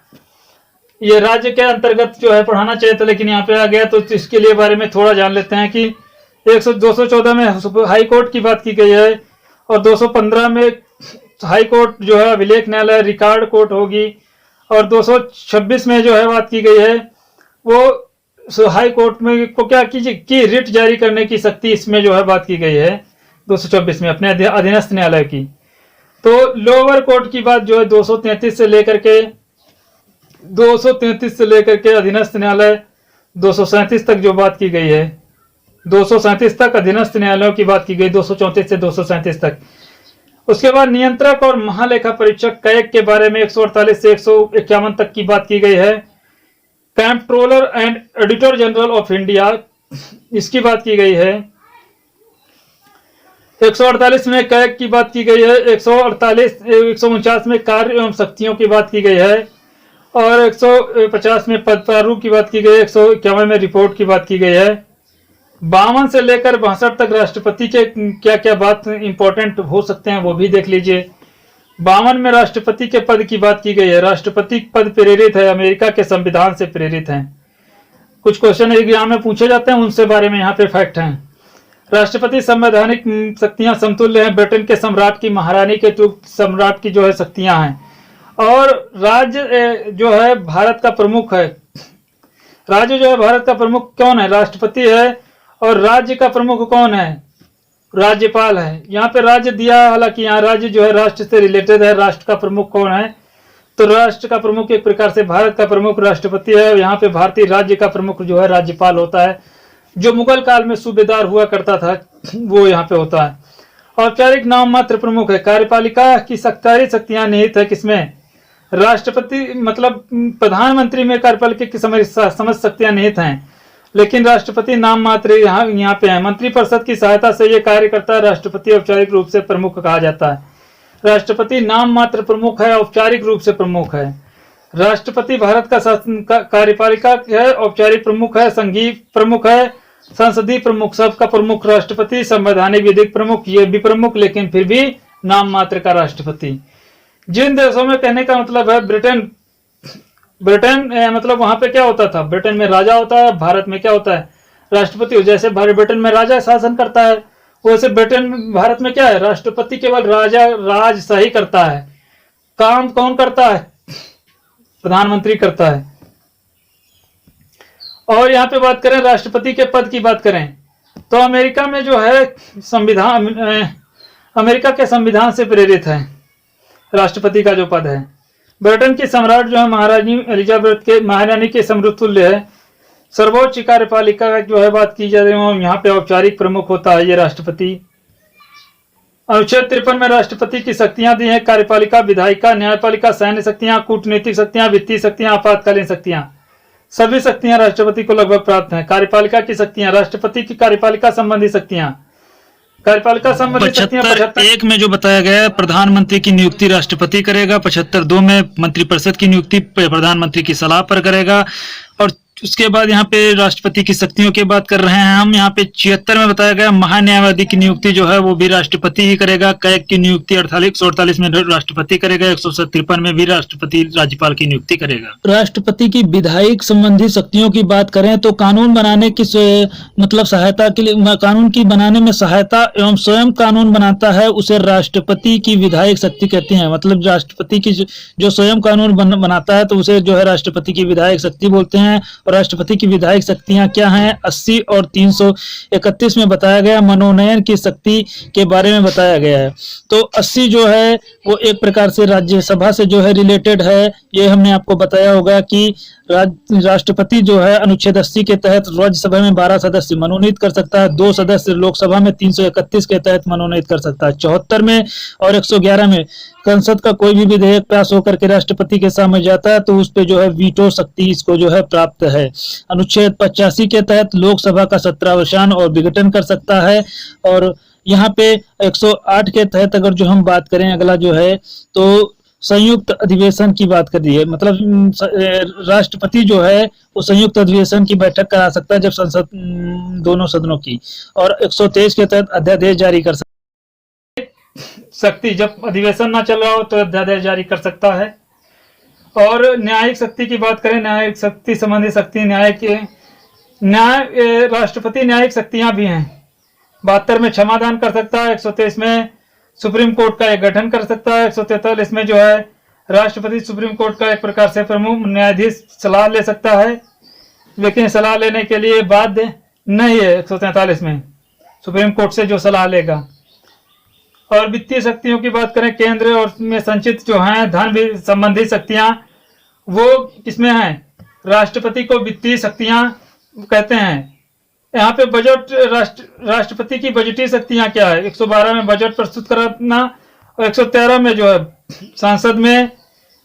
ये राज्य के अंतर्गत जो है पढ़ाना चाहिए था, लेकिन यहाँ पे आ गया तो इसके लिए बारे में थोड़ा जान लेते हैं कि 214 में हाई कोर्ट की बात की गई है। और 215 में हाई कोर्ट जो है अभिलेख न्यायालय रिकॉर्ड कोर्ट होगी। और 226 में जो है बात की गई है वो हाई कोर्ट में को क्या की रिट जारी करने की शक्ति इसमें जो है बात की गई है 224 में अपने अधीनस्थ न्यायालय की। तो लोअर कोर्ट की बात जो है 233 से लेकर के अधीनस्थ न्यायालय 237 तक जो बात की गई है, 237 तक अधीनस्थ न्यायालयों की बात की गई, 234 से 237 तक। उसके बाद नियंत्रक और महालेखा परीक्षक कैग के बारे में 148 से 151 तक की बात की गई है। Controller and auditor general of India, इसकी बात की गई है। 148 में कैग की बात की गई है, 149 में कार्य एवं शक्तियों की बात की गई है, और 150 में पद प्रारूप की बात की गई है, 151 में रिपोर्ट की बात की गई है। 52 से लेकर 62 तक राष्ट्रपति के क्या क्या बात इंपॉर्टेंट हो सकते हैं वो भी देख लीजिए। 52 में राष्ट्रपति के पद की बात की गई है। राष्ट्रपति पद प्रेरित है, अमेरिका के संविधान से प्रेरित है। कुछ क्वेश्चन एग्जाम में पूछे जाते हैं, उनसे बारे में यहाँ पे फैक्ट हैं। राष्ट्रपति संवैधानिक शक्तियां समतुल्य हैं ब्रिटेन के सम्राट की, महारानी के सम्राट की जो है शक्तियां हैं। और राज्य जो है भारत का प्रमुख है। राज्य जो है भारत का प्रमुख कौन है? राष्ट्रपति है। और राज्य का प्रमुख कौन है? राज्यपाल है। यहाँ पे राज्य दिया, हालांकि यहाँ राज्य जो है राष्ट्र से रिलेटेड है। राष्ट्र का प्रमुख कौन है? तो राष्ट्र का प्रमुख एक प्रकार से भारत का प्रमुख राष्ट्रपति है। यहाँ पे भारतीय राज्य का प्रमुख जो है राज्यपाल होता है, जो मुगल काल में सूबेदार हुआ करता था, वो यहाँ पे होता है। औपचारिक नाम मात्र प्रमुख है। कार्यपालिका की सारी शक्तियां निहित है किसमें? राष्ट्रपति, मतलब प्रधानमंत्री में कार्यपालिका की समझ शक्तियां निहित हैं, लेकिन राष्ट्रपति नाम मात्र यहाँ पे है। मंत्रिपरिषद की सहायता से ये कार्य करता है। राष्ट्रपति औपचारिक रूप से प्रमुख कहा जाता है। राष्ट्रपति नाम मात्र प्रमुख है, औपचारिक रूप से प्रमुख है। राष्ट्रपति भारत का शासन कार्यपालिका है, औपचारिक प्रमुख है, संघीय प्रमुख है, संसदीय प्रमुख, सबका प्रमुख राष्ट्रपति, संवैधानिक विधिक प्रमुख, ये भी प्रमुख, लेकिन फिर भी नाम मात्र का राष्ट्रपति। जिन देशों में, कहने का मतलब है ब्रिटेन मतलब वहां पे क्या होता था? ब्रिटेन में राजा होता है, भारत में क्या होता है? राष्ट्रपति। जैसे ब्रिटेन में राजा शासन करता है, वैसे भारत में क्या है? राष्ट्रपति केवल राज सही करता है। काम कौन करता है? प्रधानमंत्री करता है। और यहाँ पे बात करें राष्ट्रपति के पद की बात करें तो अमेरिका में जो है संविधान, अमेरिका के संविधान से प्रेरित है राष्ट्रपति का जो पद है। ब्रिटेन की सम्राट जो है महारानी एलिजाबेथ के, महारानी के समतुल्य है। सर्वोच्च कार्यपालिका जो है बात की जा रही है, यहाँ पे औपचारिक प्रमुख होता है ये राष्ट्रपति। अनुच्छेद 53 में राष्ट्रपति की शक्तियां दी हैं: कार्यपालिका, विधायिका, न्यायपालिका, सैन्य शक्तियां, कूटनीतिक शक्तियां, वित्तीय शक्तियां, आपातकालीन शक्तियां। सभी शक्तियां राष्ट्रपति को लगभग प्राप्त हैं। कार्यपालिका की शक्तियां, राष्ट्रपति की कार्यपालिका संबंधी शक्तियां, कार्यपालिका संबंधी शक्तियां 75 में जो बताया गया है, प्रधानमंत्री की नियुक्ति राष्ट्रपति करेगा। 75(2) में मंत्रिपरिषद की नियुक्ति प्रधानमंत्री की सलाह पर करेगा। और उसके बाद यहाँ पे राष्ट्रपति की शक्तियों की बात कर रहे हैं हम। यहाँ पे 76 में बताया गया महान्यायवादी की नियुक्ति जो है वो भी राष्ट्रपति ही करेगा। कैग की नियुक्ति 148 में राष्ट्रपति करेगा। 153 में भी राष्ट्रपति राज्यपाल की नियुक्ति करेगा। राष्ट्रपति की विधायिक संबंधी शक्तियों की बात करें तो कानून बनाने की मतलब सहायता के लिए, कानून की बनाने में सहायता एवं स्वयं कानून बनाता है, उसे राष्ट्रपति की विधायिक शक्ति कहते हैं। मतलब राष्ट्रपति की जो स्वयं कानून बनाता है तो उसे जो है राष्ट्रपति की विधायक शक्ति बोलते हैं। राष्ट्रपति की विधायक शक्तियां क्या हैं? 80 और 331 में बताया गया मनोनयन की शक्ति के बारे में बताया गया है। तो 80 जो है वो एक प्रकार से राज्यसभा से जो है रिलेटेड है। ये हमने आपको बताया होगा कि राष्ट्रपति जो है अनुच्छेद 80 के तहत राज्यसभा में 12 सदस्य मनोनीत कर सकता है। 2 सदस्य लोकसभा में 331 के तहत मनोनीत कर सकता है। 74 में और 111 में संसद का कोई भी विधेयक पास होकर के राष्ट्रपति के सामने जाता है तो उस पे जो है वीटो शक्ति इसको जो है प्राप्त है। अनुच्छेद 85 के तहत लोकसभा का सत्रावसान और विघटन कर सकता है। और यहाँ पे 108 के तहत अगर जो हम बात करें, अगला जो है तो संयुक्त अधिवेशन की बात कर दी है। मतलब राष्ट्रपति जो है वो संयुक्त अधिवेशन की बैठक करा सकता है जब संसद दोनों सदनों की। और 123 के तहत अध्यादेश जारी कर सकता शक्ति, जब अधिवेशन ना चल रहा हो तो अध्यादेश जारी कर सकता है। और न्यायिक शक्ति की बात करें, न्यायिक शक्ति संबंधी शक्ति, राष्ट्रपति न्यायिक शक्तियां भी हैं। 72 में क्षमादान कर सकता है। 123 में सुप्रीम कोर्ट का एक गठन कर सकता है। 143 में जो है राष्ट्रपति सुप्रीम कोर्ट का एक प्रकार से प्रमुख न्यायाधीश सलाह ले सकता है। लेकिन सलाह लेने के लिए बाध्य नहीं है 143 में, सुप्रीम कोर्ट से जो सलाह लेगा। और वित्तीय शक्तियों की बात करें, केंद्र और में संचित जो हैं धन संबंधी शक्तियां, वो किसमें हैं? राष्ट्रपति को वित्तीय शक्तियां कहते हैं। यहाँ पे बजट राष्ट्रपति की बजटीय शक्तियां क्या है? 112 में बजट प्रस्तुत करना और 113 में जो है संसद में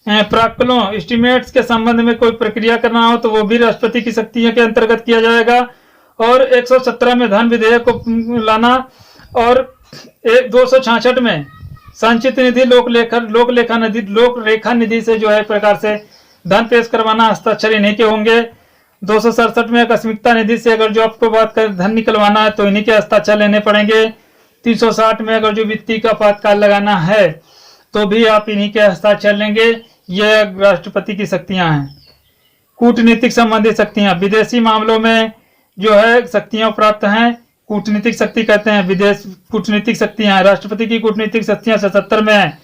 प्राक्कलों एस्टिमेट्स के संबंध में कोई प्रक्रिया करना हो तो वो भी राष्ट्रपति की शक्तियों के अंतर्गत किया जाएगा। और 117 में धन विधेयक को लाना और 266 में संचित निधि लोक रेखा निधि से जो है प्रकार से धन पेश करवाना, हस्ताक्षर इन्हीं के होंगे। 267 में आकस्मिकता निधि से अगर जो आपको बात कर धन निकलवाना है तो इन्हीं के हस्ताक्षर लेने पड़ेंगे। 360 में अगर जो वित्तीय का आपातकाल लगाना है तो भी आप इन्हीं के हस्ताक्षर लेंगे। यह राष्ट्रपति की शक्तियां हैं। कूटनीतिक संबंधी शक्तियां, विदेशी मामलों में जो है शक्तियां प्राप्त हैं, कूटनीतिक शक्ति कहते हैं। विदेश कूटनीतिक शक्तियां, राष्ट्रपति की कूटनीतिक शक्तियां 77 में है।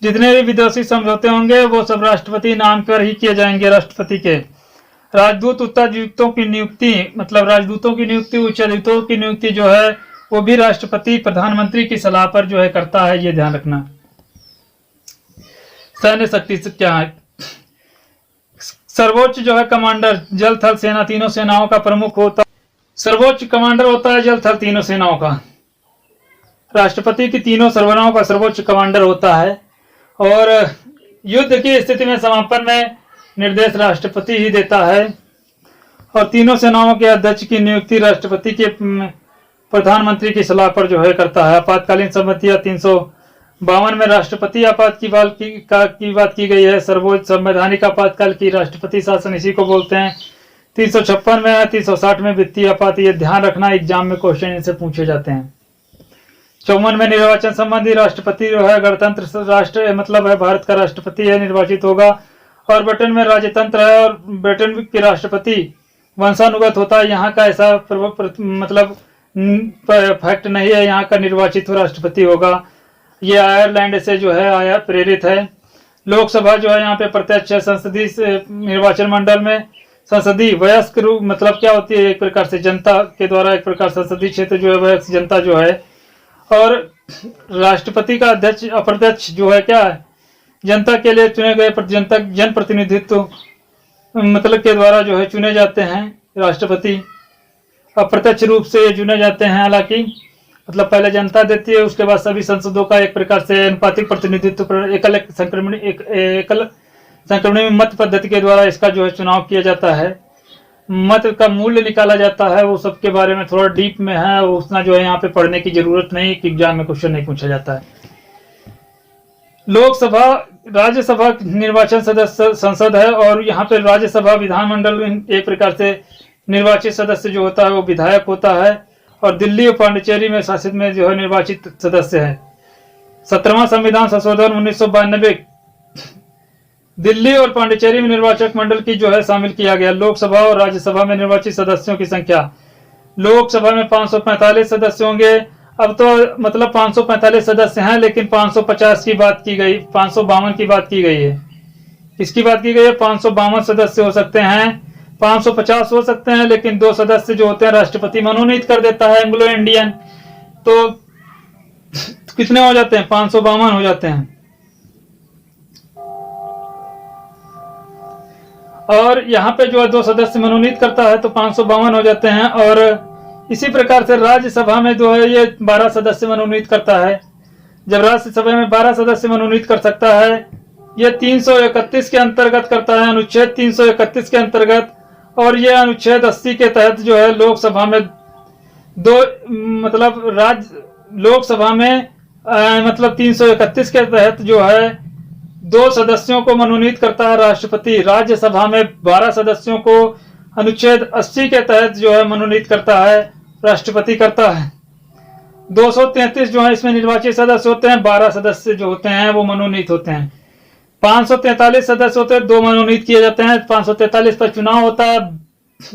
जितने भी विदेशी समझौते होंगे वो सब राष्ट्रपति नाम पर ही किए जाएंगे, राष्ट्रपति के। राजदूत उच्चायुक्तों की नियुक्ति, मतलब राजदूतों की नियुक्ति, उच्चायुक्तों की नियुक्ति जो है वो भी राष्ट्रपति प्रधानमंत्री की सलाह पर जो है करता है, ये ध्यान रखना। सैन्य शक्ति से क्या है? सर्वोच्च जो है कमांडर जल थल सेना तीनों सेनाओं का प्रमुख होता है। सर्वोच्च कमांडर होता है जल थल तीनों सेनाओं का। राष्ट्रपति की तीनों सेनाओं का सर्वोच्च कमांडर होता है। और युद्ध की स्थिति में समापन में निर्देश राष्ट्रपति ही देता है। और तीनों सेनाओं के अध्यक्ष की नियुक्ति राष्ट्रपति के प्रधानमंत्री की सलाह पर जो है करता है। आपातकालीन सम्मतियां 352 में राष्ट्रपति आपात की बात की गई है। सर्वोच्च संवैधानिक आपातकाल की राष्ट्रपति शासन इसी को बोलते हैं। 356 में है, 360 में वित्तीय आपात। ये ध्यान रखना, एग्जाम में क्वेश्चन इनसे पूछे जाते हैं। 54 में निर्वाचन संबंधी राष्ट्रपति जो है गणतंत्र राष्ट्र मतलब है भारत का राष्ट्रपति है, निर्वाचित होगा। और ब्रिटेन में राजतंत्र है और ब्रिटेन के राष्ट्रपति वंशानुगत होता है। यहाँ का ऐसा मतलब फैक्ट नहीं है, यहाँ का निर्वाचित राष्ट्रपति होगा। ये आयरलैंड से जो है आया प्रेरित है। लोकसभा जो है यहाँ पे प्रत्यक्ष संसदीय निर्वाचन मंडल में संसदीय वयस्क रूप मतलब क्या होती है? एक प्रकार से जनता के द्वारा एक प्रकार संसदीय क्षेत्र जो है वयस्क जनता जो है। और राष्ट्रपति का अध्यक्ष अप्रत्यक्ष जो है क्या है? जनता के लिए चुने गए जन प्रतिनिधित्व मतलब के द्वारा जो है चुने जाते हैं राष्ट्रपति। अप्रत्यक्ष रूप से चुने जाते हैं, हालांकि मतलब पहले जनता देती है, उसके बाद सभी संसदों का एक प्रकार से अनुपातिक प्रतिनिधित्व एकल संक्रमणी मत पद्धति के द्वारा इसका जो है चुनाव किया जाता है। मत का मूल्य निकाला जाता है, वो सबके बारे में थोड़ा डीप में है, उतना जो है यहाँ पे पढ़ने की जरूरत नहीं कि एग्जाम में क्वेश्चन नहीं पूछा जाता है। लोकसभा राज्यसभा निर्वाचन सदस्य संसद है और यहाँ पे राज्यसभा विधानमंडल एक प्रकार से निर्वाचित सदस्य जो होता है वो विधायक होता है। और दिल्ली और पांडिचेरी में शासित में जो है निर्वाचित सदस्य है। 17वां संविधान संशोधन 1992 दिल्ली और पांडिचेरी में निर्वाचक मंडल की जो है शामिल किया गया। लोकसभा और राज्यसभा में निर्वाचित सदस्यों की संख्या, लोकसभा में 545 सदस्य होंगे। अब तो मतलब 545 सदस्य हैं, लेकिन 550 की बात की गई, 552 की बात की गई है। किसकी बात की गई है? 552 सदस्य हो सकते हैं, 550 हो सकते हैं, लेकिन 2 सदस्य जो होते हैं राष्ट्रपति मनोनीत कर देता है एंग्लो इंडियन। तो कितने हो जाते हैं? 552 हो जाते हैं। और यहाँ पे जो है 2 सदस्य मनोनीत करता है तो 552 हो जाते हैं। और इसी प्रकार से राज्यसभा में जो है ये 12 सदस्य मनोनीत करता है। जब राज्यसभा में 12 सदस्य मनोनीत कर सकता है, ये 331 के अंतर्गत करता है, अनुच्छेद 331 के अंतर्गत। और ये अनुच्छेद 80 के तहत जो है लोकसभा में लोकसभा में मतलब 331 के तहत जो है 2 सदस्यों को मनोनीत करता है राष्ट्रपति। राज्यसभा में 12 सदस्यों को अनुच्छेद 80 के तहत जो है मनोनीत करता है राष्ट्रपति करता है। 233 जो है इसमें निर्वाचित सदस्य होते हैं, 12 सदस्य जो होते हैं वो मनोनीत होते हैं। 543 सदस्य होते हैं, 2 मनोनीत किए जाते हैं। 543 पर चुनाव होता है,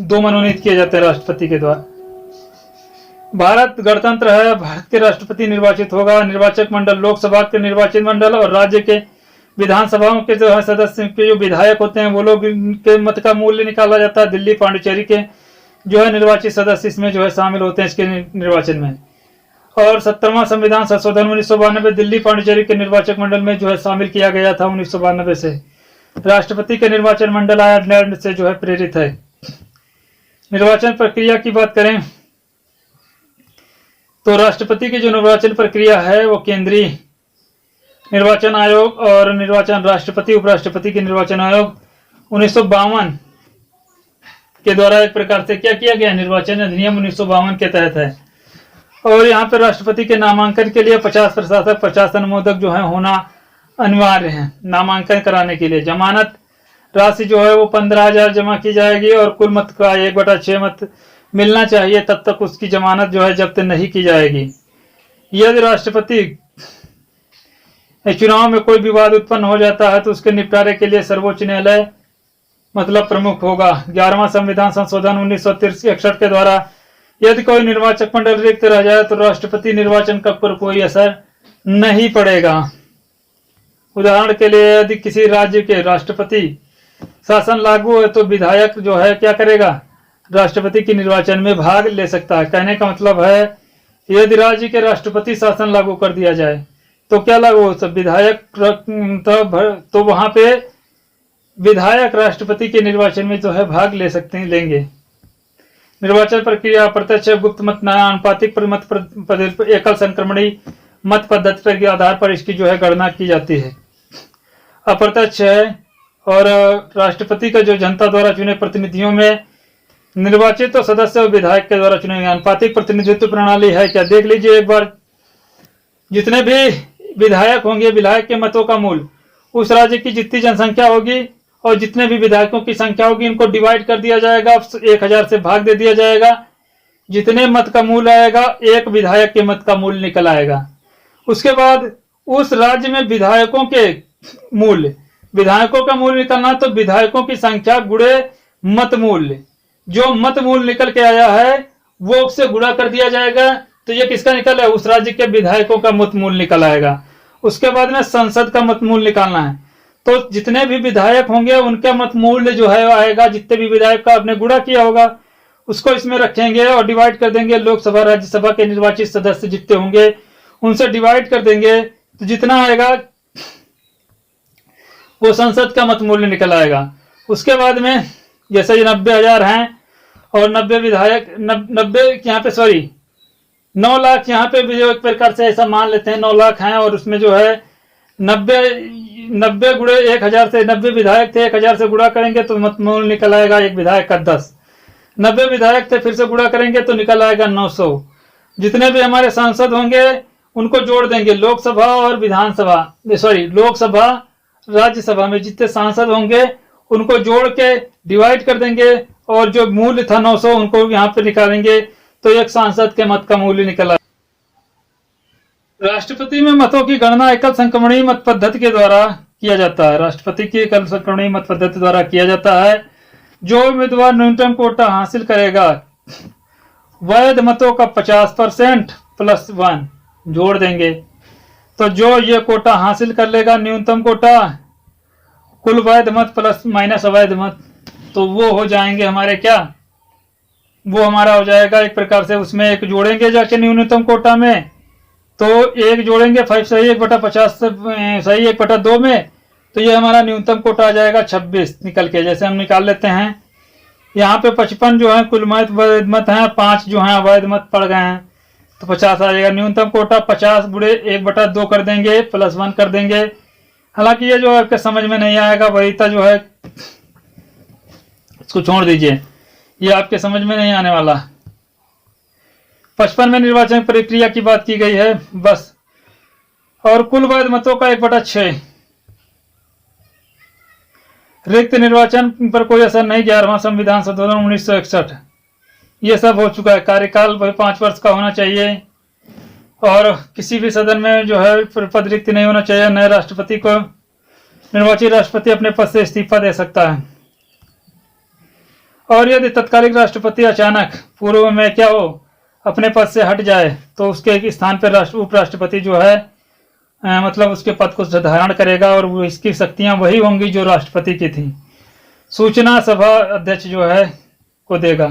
2 मनोनीत किए जाते हैं राष्ट्रपति के द्वारा। भारत गणतंत्र है, भारत के राष्ट्रपति निर्वाचित होगा। निर्वाचक मंडल लोकसभा के निर्वाचित मंडल और राज्य के विधानसभाओं के जो है सदस्य के जो विधायक होते हैं वो लोग के मत का मूल्य निकाला जाता है। दिल्ली पांडिचेरी के जो है निर्वाचित सदस्य इसमें जो है शामिल होते हैं इसके निर्वाचन में। और 70वां संविधान संशोधन 1992 दिल्ली पांडिचेरी के निर्वाचक मंडल में जो है शामिल किया गया था 1992 से। राष्ट्रपति के निर्वाचन मंडल आयरलैंड से जो है प्रेरित है। निर्वाचन प्रक्रिया की बात करें तो राष्ट्रपति की जो निर्वाचन प्रक्रिया है वो केंद्रीय निर्वाचन आयोग और निर्वाचन राष्ट्रपति उपराष्ट्रपति के निर्वाचन आयोग 1952 के द्वारा एक प्रकार से क्या किया गया, निर्वाचन अधिनियम 1952 के तहत है। और यहाँ पे राष्ट्रपति के नामांकन के लिए 50 प्रशासक 50 अनुमोदक जो है होना अनिवार्य है नामांकन कराने के लिए। जमानत राशि जो है वो 15,000 जमा की जाएगी और कुल मत का 1/6 मत मिलना चाहिए, तब तक उसकी जमानत जो है जब्त नहीं की जाएगी। यदि राष्ट्रपति चुनाव में कोई विवाद उत्पन्न हो जाता है तो उसके निपटारे के लिए सर्वोच्च न्यायालय मतलब प्रमुख होगा। 11वां संविधान संशोधन 1963 के द्वारा यदि कोई निर्वाचक मंडल रिक्त रह जाए तो राष्ट्रपति निर्वाचन का पर कोई असर नहीं पड़ेगा। उदाहरण के लिए यदि किसी राज्य के राष्ट्रपति शासन लागू है तो विधायक जो है क्या करेगा, राष्ट्रपति के निर्वाचन में भाग ले सकता है। कहने का मतलब है यदि राज्य के राष्ट्रपति शासन लागू कर दिया जाए तो क्या लागू हो, सब विधायक तो वहां पे विधायक राष्ट्रपति के निर्वाचन में जो है भाग ले सकते हैं, लेंगे। निर्वाचन प्रक्रिया प्रत्यक्ष गुप्त मत आनुपातिक मत एकल संक्रमणी मत पद्धति के आधार पर इसकी जो है गणना की जाती है। अप्रत्यक्ष है और राष्ट्रपति का जो जनता द्वारा चुने प्रतिनिधियों में निर्वाचित तो सदस्य और विधायक के द्वारा चुने गए। अनुपातिक प्रतिनिधित्व प्रणाली है क्या, देख लीजिए एक बार। जितने भी विधायक होंगे विधायक के मतों का मूल उस राज्य की जितनी जनसंख्या होगी और जितने भी विधायकों की संख्या होगी इनको डिवाइड कर दिया जाएगा, 1000 से भाग दे दिया जाएगा। जितने मत का मूल आएगा एक विधायक के मत का मूल निकल आएगा। उसके बाद उस राज्य में विधायकों का मूल्य निकलना तो विधायकों की संख्या गुणे मत मूल्य, जो मत मूल्य निकल के आया है वो उससे गुणा कर दिया जाएगा। तो ये किसका निकल है, उस राज्य के विधायकों का मत मूल्य निकल आएगा। उसके बाद में संसद का मत मूल्य निकालना है तो जितने भी विधायक होंगे उनका मत मूल्य जो है आएगा, जितने भी विधायक का आपने गुणा किया होगा उसको इसमें रखेंगे और डिवाइड कर देंगे। लोकसभा राज्यसभा के निर्वाचित सदस्य जितने होंगे उनसे डिवाइड कर देंगे तो जितना आएगा वो संसद का मत मूल्य निकल आएगा। उसके बाद में जैसे ये 90,000 हैं और 90 विधायक 9 लाख यहाँ पे भी एक प्रकार से ऐसा मान लेते हैं 9 लाख हैं और उसमें जो है 90 गुणे 1000 से 90 विधायक थे, 1000 से गुणा करेंगे तो मत मूल्य निकल आएगा एक विधायक का 10। 90 विधायक थे फिर से गुणा करेंगे तो निकल आएगा 900। जितने भी हमारे सांसद होंगे उनको जोड़ देंगे, लोकसभा और लोकसभा राज्यसभा में जितने सांसद होंगे उनको जोड़ के डिवाइड कर देंगे और जो मूल्य था 900 उनको यहाँ पे निकालेंगे तो एक सांसद के मत का मूल्य निकला। राष्ट्रपति में मतों की गणना एकल संक्रमणीय मत पद्धति के द्वारा किया जाता है। राष्ट्रपति की एकल संक्रमणीय मत पद्धति द्वारा किया जाता है। जो उम्मीदवार न्यूनतम कोटा हासिल करेगा वैध मतों का 50% + 1 जोड़ देंगे तो जो ये कोटा हासिल कर लेगा न्यूनतम कोटा कुल वैध मत ± अवैध मत तो वो हो जाएंगे हमारे क्या, वो हमारा हो जाएगा एक प्रकार से। उसमें एक जोड़ेंगे जाके न्यूनतम कोटा में तो एक जोड़ेंगे 5 सही 1/50 सही 1/2 में तो ये हमारा न्यूनतम कोटा आ जाएगा 26 निकल के। जैसे हम निकाल लेते हैं यहाँ पे 55 जो है कुल वैध मत हैं, 5 जो हैं अवैध मत पड़ गए हैं तो 50 आ जाएगा। न्यूनतम कोटा 50 गुणे 1/2 कर देंगे +1 कर देंगे। हालांकि ये जो आपके समझ में नहीं आएगा वरीयता जो है इसको छोड़ दीजिए, ये आपके समझ में नहीं आने वाला। 55 में निर्वाचन प्रक्रिया की बात की गई है बस। और कुल वैध मतों का 1/6 रिक्त निर्वाचन पर कोई असर नहीं। 11वां संविधान संशोधन 1961 ये सब हो चुका है। कार्यकाल 5 वर्ष का होना चाहिए और किसी भी सदन में जो है पद रिक्त नहीं होना चाहिए। नए राष्ट्रपति को निर्वाचित राष्ट्रपति अपने पद से इस्तीफा दे सकता है। और यदि तत्कालिक राष्ट्रपति अचानक पूर्व में क्या हो अपने पद से हट जाए तो उसके स्थान पर उपराष्ट्रपति जो है मतलब उसके पद को धारण करेगा और वो इसकी शक्तियां वही होंगी जो राष्ट्रपति की थी। सूचना सभा अध्यक्ष जो है को देगा।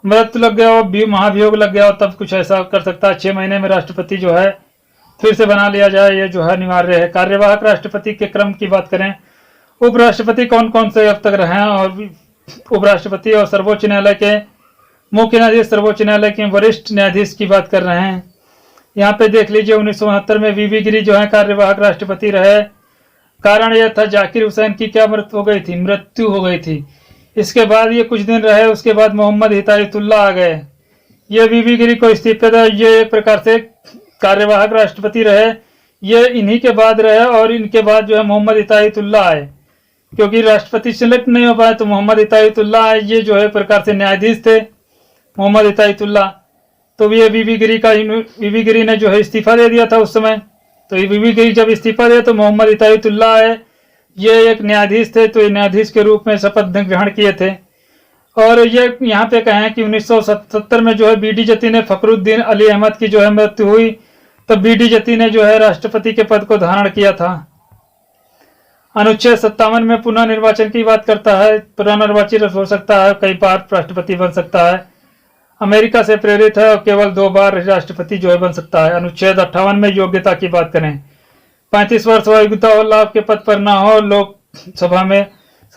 मृत्यु लग गया हो, महाभियोग लग गया हो, तब कुछ ऐसा कर सकता है 6 महीने में राष्ट्रपति जो है फिर से बना लिया जाए, ये जो है अनिवार्य है। कार्यवाहक राष्ट्रपति के क्रम की बात करें, उपराष्ट्रपति कौन कौन से अब तक रहे हैं, और उपराष्ट्रपति और सर्वोच्च न्यायालय के मुख्य न्यायाधीश, सर्वोच्च न्यायालय के वरिष्ठ न्यायाधीश की बात कर रहे हैं। यहाँ पे देख लीजिए 1969 में वीवी गिरी जो है कार्यवाहक राष्ट्रपति रहे। कारण यह था जाकिर हुसैन की क्या मृत्यु हो गई थी। इसके बाद ये कुछ दिन रहे, उसके बाद मोहम्मद हिदायतुल्लाह आ गए। ये वीवी गिरी को इस्तीफे था, ये एक प्रकार से कार्यवाहक राष्ट्रपति रहे, ये इन्हीं के बाद रहे, और इनके बाद जो है मोहम्मद हिदायतुल्लाह आए। क्योंकि राष्ट्रपति सिलेक्ट नहीं हो पाए तो मोहम्मद हिदायतुल्लाह आए, ये जो है प्रकार से न्यायाधीश थे मोहम्मद हिदायतुल्लाह। तो ये वीवी गिरी ने जो है इस्तीफा दे दिया था उस समय। तो ये वीवी गिरी जब इस्तीफा दिया तो मोहम्मद हिदायतुल्लाह आए, ये एक न्यायाधीश थे, तो ये न्यायाधीश के रूप में शपथ ग्रहण किए थे। और ये यहाँ पे कहें कि 1970 में जो है बीडी जती ने फखरुद्दीन अली अहमद की जो है मृत्यु हुई, तब बीडी जती ने जो है राष्ट्रपति के पद को धारण किया था। अनुच्छेद 57 में पुनः निर्वाचन की बात करता है, पुनर्निर्वाचित हो सकता है, कई बार राष्ट्रपति बन सकता है। अमेरिका से प्रेरित है और केवल 2 बार राष्ट्रपति जो है बन सकता है। अनुच्छेद 58 में योग्यता की बात करें, 35 वर्ष योग्यता हो, लाभ के पद पर ना हो, लोकसभा में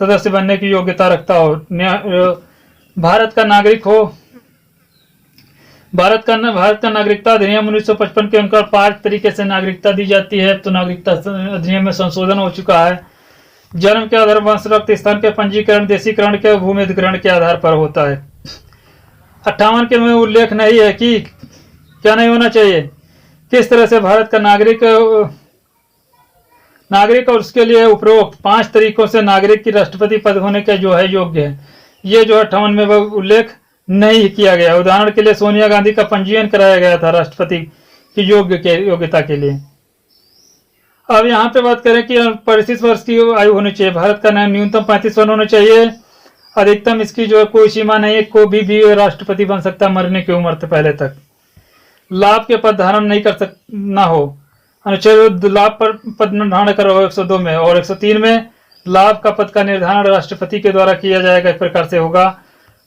सदस्य बनने की योग्यता रखता हो, भारत का नागरिक हो। भारत का नागरिकता अधिनियम 1955 के अनुसार 5 तरीके से नागरिकता दी जाती है। तो नागरिकता अधिनियम में संशोधन हो चुका है। जन्म के आधार, वंश, रक्त स्थान के पंजीकरण, देशीकरण के, भूमि अधिग्रहण के आधार पर होता है। 58 के में उल्लेख नहीं है कि क्या नहीं होना चाहिए, किस तरह से भारत का नागरिक और उसके लिए उपरोक्त 5 तरीकों से नागरिक की राष्ट्रपति पद होने के जो है योग्य है। ये जो 58 में वह उल्लेख नहीं किया गया। उदाहरण के लिए सोनिया गांधी का पंजीयन कराया गया था राष्ट्रपति की योग्यता के लिए। अब यहाँ पे बात करें कि 35 वर्ष की आयु होनी चाहिए। भारत का न्यूनतम 35 वर्ष होना चाहिए, अधिकतम इसकी जो है कोई सीमा नहीं है, कोई भी राष्ट्रपति बन सकता है मरने की उम्र से पहले तक। लाभ के पद धारण नहीं कर ना हो, अनुच्छेद लाभ पर पद निर्धारण करो 102 में, और 103 में लाभ का पद का निर्धारण राष्ट्रपति के द्वारा किया जाएगा। इस प्रकार से होगा।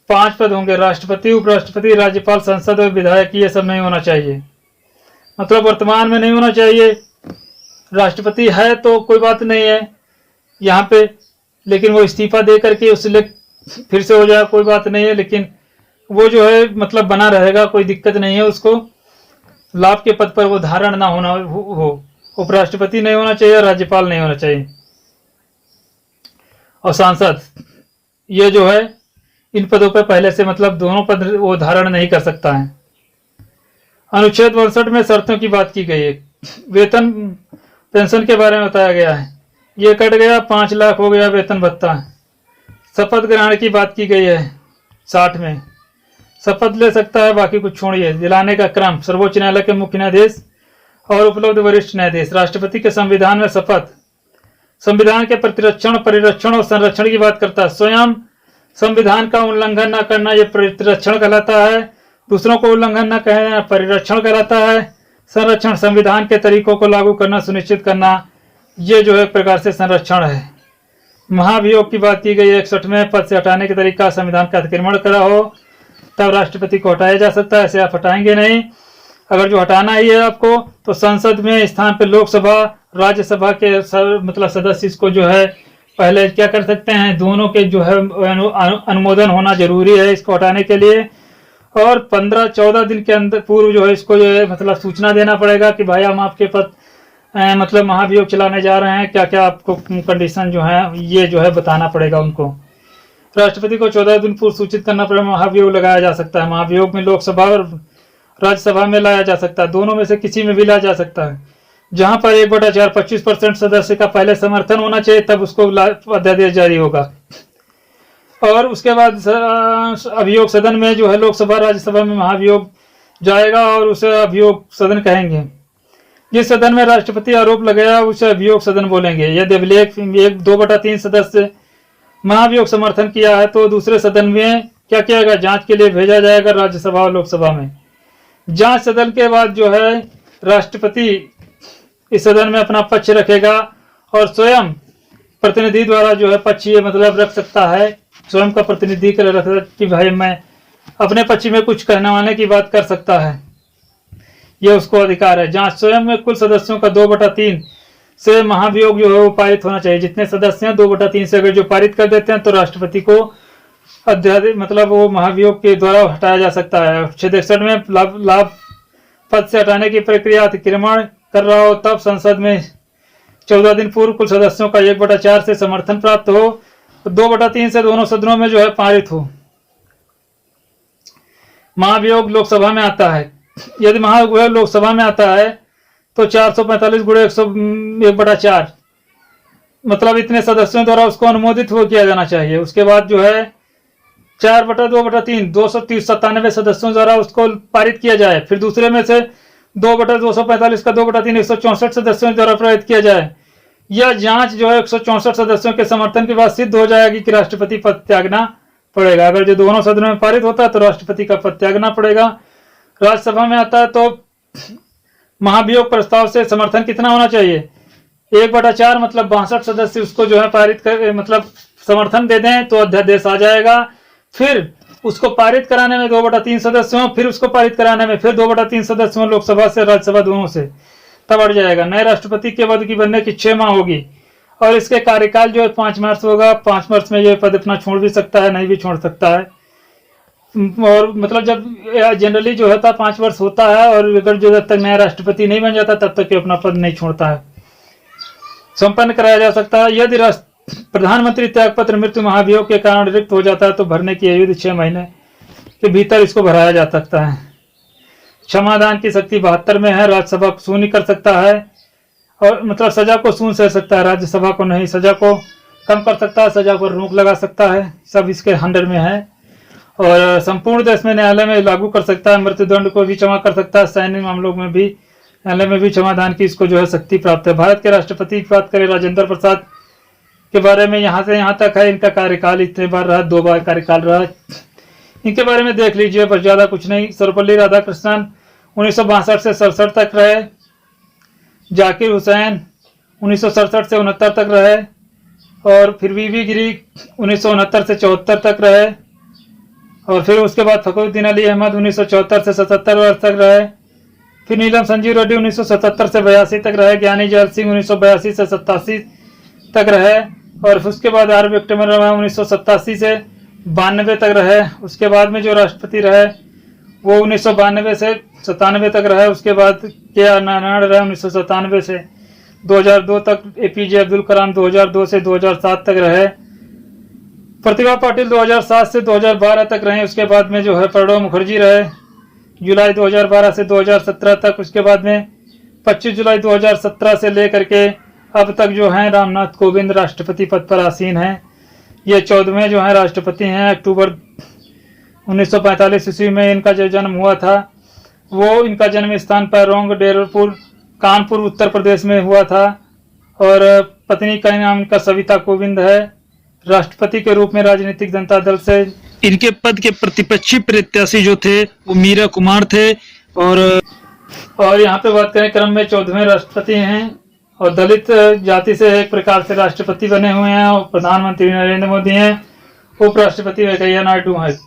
5 पद होंगे, राष्ट्रपति, उपराष्ट्रपति, राज्यपाल, संसद और विधायक। ये सब नहीं होना चाहिए, मतलब वर्तमान में नहीं होना चाहिए। राष्ट्रपति है तो कोई बात नहीं है यहाँ पे, लेकिन वो इस्तीफा दे करके उससे फिर से हो जाए कोई बात नहीं है, लेकिन वो जो है मतलब बना रहेगा, कोई दिक्कत नहीं है उसको। लाभ के पद पर वो धारण ना होना हो। उपराष्ट्रपति नहीं होना चाहिए, राज्यपाल नहीं होना चाहिए, और सांसद, ये जो है इन पदों पर पहले से मतलब दोनों पद वो धारण नहीं कर सकता है। अनुच्छेद 62 में शर्तों की बात की गई है। वेतन पेंशन के बारे में बताया गया है, ये कट गया, 5 लाख हो गया वेतन भत्ता। शपथ ग्रहण की बात की गई है 60 में, शपथ ले सकता है, बाकी कुछ छोड़िए। दिलाने का क्रम, सर्वोच्च न्यायालय के मुख्य न्यायाधीश और उपलब्ध वरिष्ठ न्यायाधीश। राष्ट्रपति के संविधान में शपथ, संविधान के प्रतिरक्षण, परिरक्षण और संरक्षण की बात करता है। स्वयं संविधान का उल्लंघन न करना, यह प्रतिरक्षण कहलाता है। दूसरों को उल्लंघन न कहना परिरक्षण कहलाता है। संरक्षण, संविधान के तरीकों को लागू करना, सुनिश्चित करना, ये जो है एक प्रकार से संरक्षण है। महाभियोग की बात की गई 61 में, पद से हटाने के तरीका, संविधान का अतिक्रमण करा हो तब राष्ट्रपति को हटाया जा सकता है, ऐसे आप हटाएंगे नहीं। अगर जो हटाना ही है आपको तो संसद में स्थान पे लोकसभा, राज्यसभा के मतलब सदस्य इसको जो है पहले क्या कर सकते हैं, दोनों के जो है अनुमोदन होना जरूरी है इसको हटाने के लिए। और 15-14 दिन के अंदर पूर्व जो है इसको जो है मतलब सूचना देना पड़ेगा कि भाई हम आपके पद मतलब महाभियोग चलाने जा रहे हैं, क्या क्या आपको कंडीशन जो है ये जो है बताना पड़ेगा उनको। राष्ट्रपति को 14 दिन पूर्व सूचित करना पड़ेगा। महाभियोग लगाया जा सकता है। महाभियोग में लोकसभा और राज्यसभा में लाया जा सकता है, दोनों में से किसी में भी लाया जा सकता है। जहां पर 1/4 25% सदस्य का पहले समर्थन होना चाहिए, तब उसको अध्यादेश जारी होगा। और उसके बाद अभियोग सदन में जो है लोकसभा राज्यसभा में महाभियोग जाएगा और उसे अभियोग सदन कहेंगे। जिस सदन में राष्ट्रपति आरोप लगाया उसे अभियोग सदन बोलेंगे। यदि अभिलेख 2/3 सदस्य महाभियोग समर्थन किया है तो दूसरे सदन में क्या किया जाएगा, जांच के लिए भेजा जाएगा राज्यसभा और लोकसभा में। जांच सदन के बाद जो है राष्ट्रपति इस सदन में अपना पक्ष रखेगा और स्वयं प्रतिनिधि द्वारा जो है पक्ष ये मतलब रख सकता है, स्वयं का प्रतिनिधि कर रख सकता कि भाई मैं अपने पक्ष में कुछ कहने वाले की बात कर सकता है, ये उसको अधिकार है। जहाँ स्वयं में कुल सदस्यों का 2/3 से महाभियोग जो है वो पारित होना चाहिए। जितने सदस्य हैं 2/3 से अगर जो पारित कर देते हैं तो राष्ट्रपति को अध्यादेश मतलब वो महाभियोग के द्वारा हटाया जा सकता है। 661 में लाभ पद से हटाने की प्रक्रिया अतिक्रमण कर रहा हो तब संसद में 14 दिन पूर्व कुल सदस्यों का 1/4 से समर्थन प्राप्त हो, 2/3 से दोनों सदनों में जो है पारित हो। महाभियोग लोकसभा में आता है, यदि महाभियोग लोकसभा में आता है तो 445 गुणे 1/4 मतलब इतने सदस्यों द्वारा उसको अनुमोदित हो किया जाना चाहिए। उसके बाद जो है 4/2/3 297 सदस्यों द्वारा उसको पारित किया जाए। फिर दूसरे में से 2/245 का 2/3 164 सदस्यों द्वारा पारित किया जाए। यह जांच जो है 164 सदस्यों के समर्थन के बाद सिद्ध हो जाएगी कि राष्ट्रपति पद त्यागना पड़ेगा। अगर जो दोनों सदनों में पारित होता है तो राष्ट्रपति का पद त्यागना पड़ेगा। राज्यसभा में आता है तो महाभियोग प्रस्ताव से समर्थन कितना होना चाहिए, 1/4 मतलब 62 सदस्य उसको जो है पारित कर मतलब समर्थन दे दें तो अध्यादेश आ जाएगा। फिर उसको पारित कराने में 2/3 सदस्य हों, फिर उसको पारित कराने में फिर 2/3 सदस्य हों लोकसभा से राज्यसभा दोनों से, तब अड़ जाएगा। नए राष्ट्रपति के पद की बनने की 6 माह होगी और इसके कार्यकाल जो है 5 मार्च होगा। 5 मार्च में ये पद अपना छोड़ भी सकता है, नहीं भी छोड़ सकता है। और मतलब जब जनरली जो होता 5 वर्ष होता है और अगर जो जब तक नया राष्ट्रपति नहीं बन जाता तब तक ये अपना पद नहीं छोड़ता है। संपन्न कराया जा सकता है। यदि प्रधानमंत्री त्यागपत्र मृत्यु महाभियोग के कारण रिक्त हो जाता है तो भरने की अवधि 6 महीने के भीतर इसको भराया जा सकता है। क्षमादान की शक्ति 72 में है। राज्यसभा को शून्य कर सकता है और मतलब सजा को शून्य कर सकता है, राज्यसभा को नहीं। सजा को कम कर सकता है, सजा पर रोक लगा सकता है, सब इसके अंडर में है। और संपूर्ण देश में न्यायालय में लागू कर सकता है, मृत्युदंड को भी क्षमा कर सकता है, सैन्य मामलों में भी न्यायालय में भी क्षमादान की इसको जो है शक्ति प्राप्त है। भारत के राष्ट्रपति की बात करें राजेंद्र प्रसाद के बारे में, यहाँ से यहाँ तक है। इनका कार्यकाल इतने बार रहा, 2 बार कार्यकाल रहा। इनके बारे में देख लीजिए, बस ज्यादा कुछ नहीं। सर्वपल्ली राधाकृष्णन 1962 से 67 तक रहे। जाकिर हुसैन 1967 से 69 तक रहे। और फिर वीवी गिरी 1969 से 74 तक रहे। और फिर उसके बाद फखरुद्दीन अली अहमद 1974 से 77 वर्ष तक रहे। फिर नीलम संजीव रेड्डी 1977 से 82 तक रहे। ज्ञानी जैल सिंह 1982 से 87 तक रहे। और उसके बाद आर वेंकटरमण 1987 से 92 तक रहे। उसके बाद में जो राष्ट्रपति रहे वो 1992 से 97 तक रहे। उसके बाद के आर नारायण रहे 1997 से 2002 तक। एपीजे अब्दुल कलाम 2002 से 2007 तक रहे। प्रतिभा पाटिल 2007 से 2012 तक रहे। उसके बाद में जो है प्रणब मुखर्जी रहे जुलाई 2012 से 2017 तक। उसके बाद में 25 जुलाई 2017 से लेकर के अब तक जो है रामनाथ कोविंद राष्ट्रपति पद पर आसीन हैं। ये 14वें जो है राष्ट्रपति हैं। अक्टूबर 1945 ईस्वी में इनका जो जन्म हुआ था वो इनका जन्म स्थान पैरोंग डेरपुर कानपुर उत्तर प्रदेश में हुआ था। और पत्नी का नाम इनका सविता कोविंद है। राष्ट्रपति के रूप में राजनीतिक जनता दल से इनके पद के प्रतिपक्षी प्रत्याशी जो थे वो मीरा कुमार थे। और यहाँ पे बात करें क्रम में 14वें राष्ट्रपति हैं और दलित जाति से एक प्रकार से राष्ट्रपति बने हुए हैं। और प्रधानमंत्री नरेंद्र मोदी हैं। उपराष्ट्रपति वेंकैया नायडू हैं।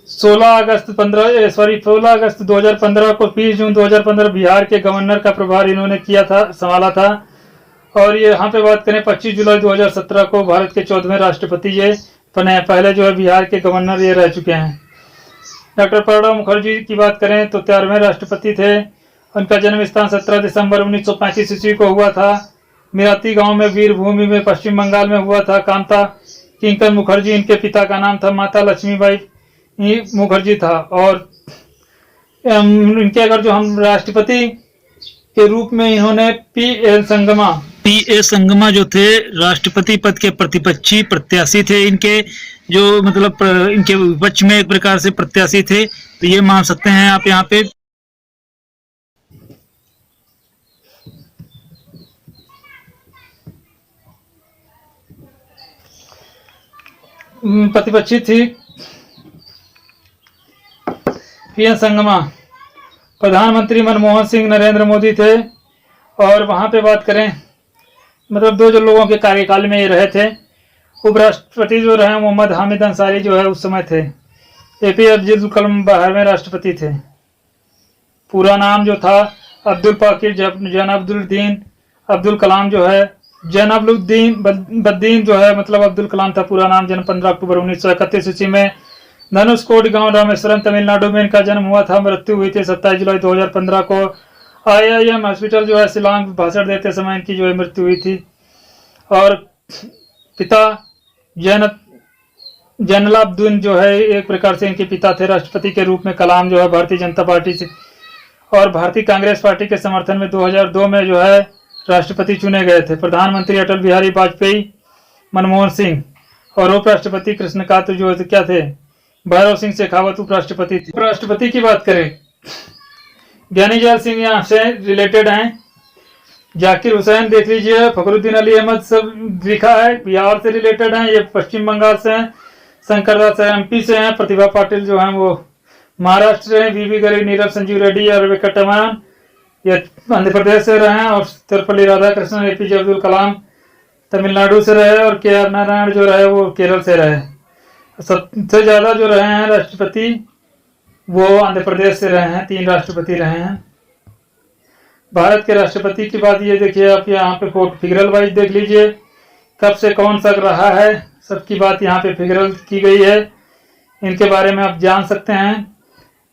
16 अगस्त 2015 को 20 जून 2015 बिहार के गवर्नर का प्रभार इन्होंने किया था, संभाला था। और ये यहाँ पे बात करें 25 जुलाई 2017 को भारत के 14वें राष्ट्रपति ये बने। पहले जो है बिहार के गवर्नर ये रह चुके हैं। डॉक्टर प्रणब मुखर्जी की बात करें तो 13वें राष्ट्रपति थे। उनका जन्म स्थान 17 दिसंबर 1935 ईस्वी को हुआ था। मिराती गांव में वीरभूमि में पश्चिम बंगाल में हुआ था। कांता किंकर मुखर्जी इनके पिता का नाम था। माता लक्ष्मीबाई मुखर्जी था। और इनके अगर जो हम राष्ट्रपति के रूप में इन्होंने पी.ए. संगमा जो थे राष्ट्रपति पद के प्रतिपक्षी प्रत्याशी थे। इनके जो मतलब इनके विपक्ष में एक प्रकार से प्रत्याशी थे, तो ये मान सकते हैं आप यहाँ पे। प्रतिपक्षी थी पी.एन. संगमा। प्रधानमंत्री मनमोहन सिंह नरेंद्र मोदी थे। और वहाँ पे बात करें, मतलब 2 जो लोगों के कार्यकाल में ये रहे थे, उपराष्ट्रपति जो रहे मोहम्मद हामिद अंसारी जो है उस समय थे। APJ अब्दुल कलाम 12वें राष्ट्रपति थे। पूरा नाम जो था अब्दुल पाकिर जैनुद्दीन अब्दुल कलाम जो है, जैनुद्दीन बद्दीन जो है मतलब अब्दुल कलाम था पूरा नाम। जन्म 15 अक्टूबर 1931 ईस्वी में धनुषकोट गांव रामेश्वरम तमिलनाडु में इनका जन्म हुआ था। मृत्यु हुई थी 27 जुलाई 2015 को IIM हॉस्पिटल जो है शिलांग भाषण देते समय इनकी जो है मृत्यु हुई थी। और पिता जैनुलाब्दीन जो है एक प्रकार से इनके पिता थे। राष्ट्रपति के रूप में कलाम जो है भारतीय जनता पार्टी से और भारतीय कांग्रेस पार्टी के समर्थन में 2002 में जो है राष्ट्रपति चुने गए थे। प्रधानमंत्री अटल बिहारी वाजपेयी, मनमोहन सिंह और उपराष्ट्रपति कृष्णकांत जो क्या थे, भैरव सिंह शेखावत उपराष्ट्रपति थे। उपराष्ट्रपति की बात करें, ज्ञानी जैल सिंह यहाँ से रिलेटेड हैं। जाकिर हुसैन देख लीजिए, फखरुद्दीन अली अहमद सब लिखा है, बिहार से रिलेटेड हैं। ये पश्चिम बंगाल से हैं। शंकर दास MP से हैं। प्रतिभा पाटिल जो हैं वो महाराष्ट्र से हैं। VV गिरी, नीरव संजीव रेड्डी और वेंकटरमण ये आंध्र प्रदेश से रहे हैं। और सर्वपल्ली राधाकृष्णन APJ अब्दुल कलाम तमिलनाडु से रहे और KR नारायण जो रहे वो केरल से रहे। सबसे ज्यादा जो रहे हैं राष्ट्रपति वो आंध्र प्रदेश से रहे हैं, 3 राष्ट्रपति रहे हैं। भारत के राष्ट्रपति की बात ये देखिए आप यहाँ पे फिगरल वाइज देख लीजिए, कब से कौन सा रहा है, सबकी बात यहाँ पे फिगरल की गई है। इनके बारे में आप जान सकते हैं,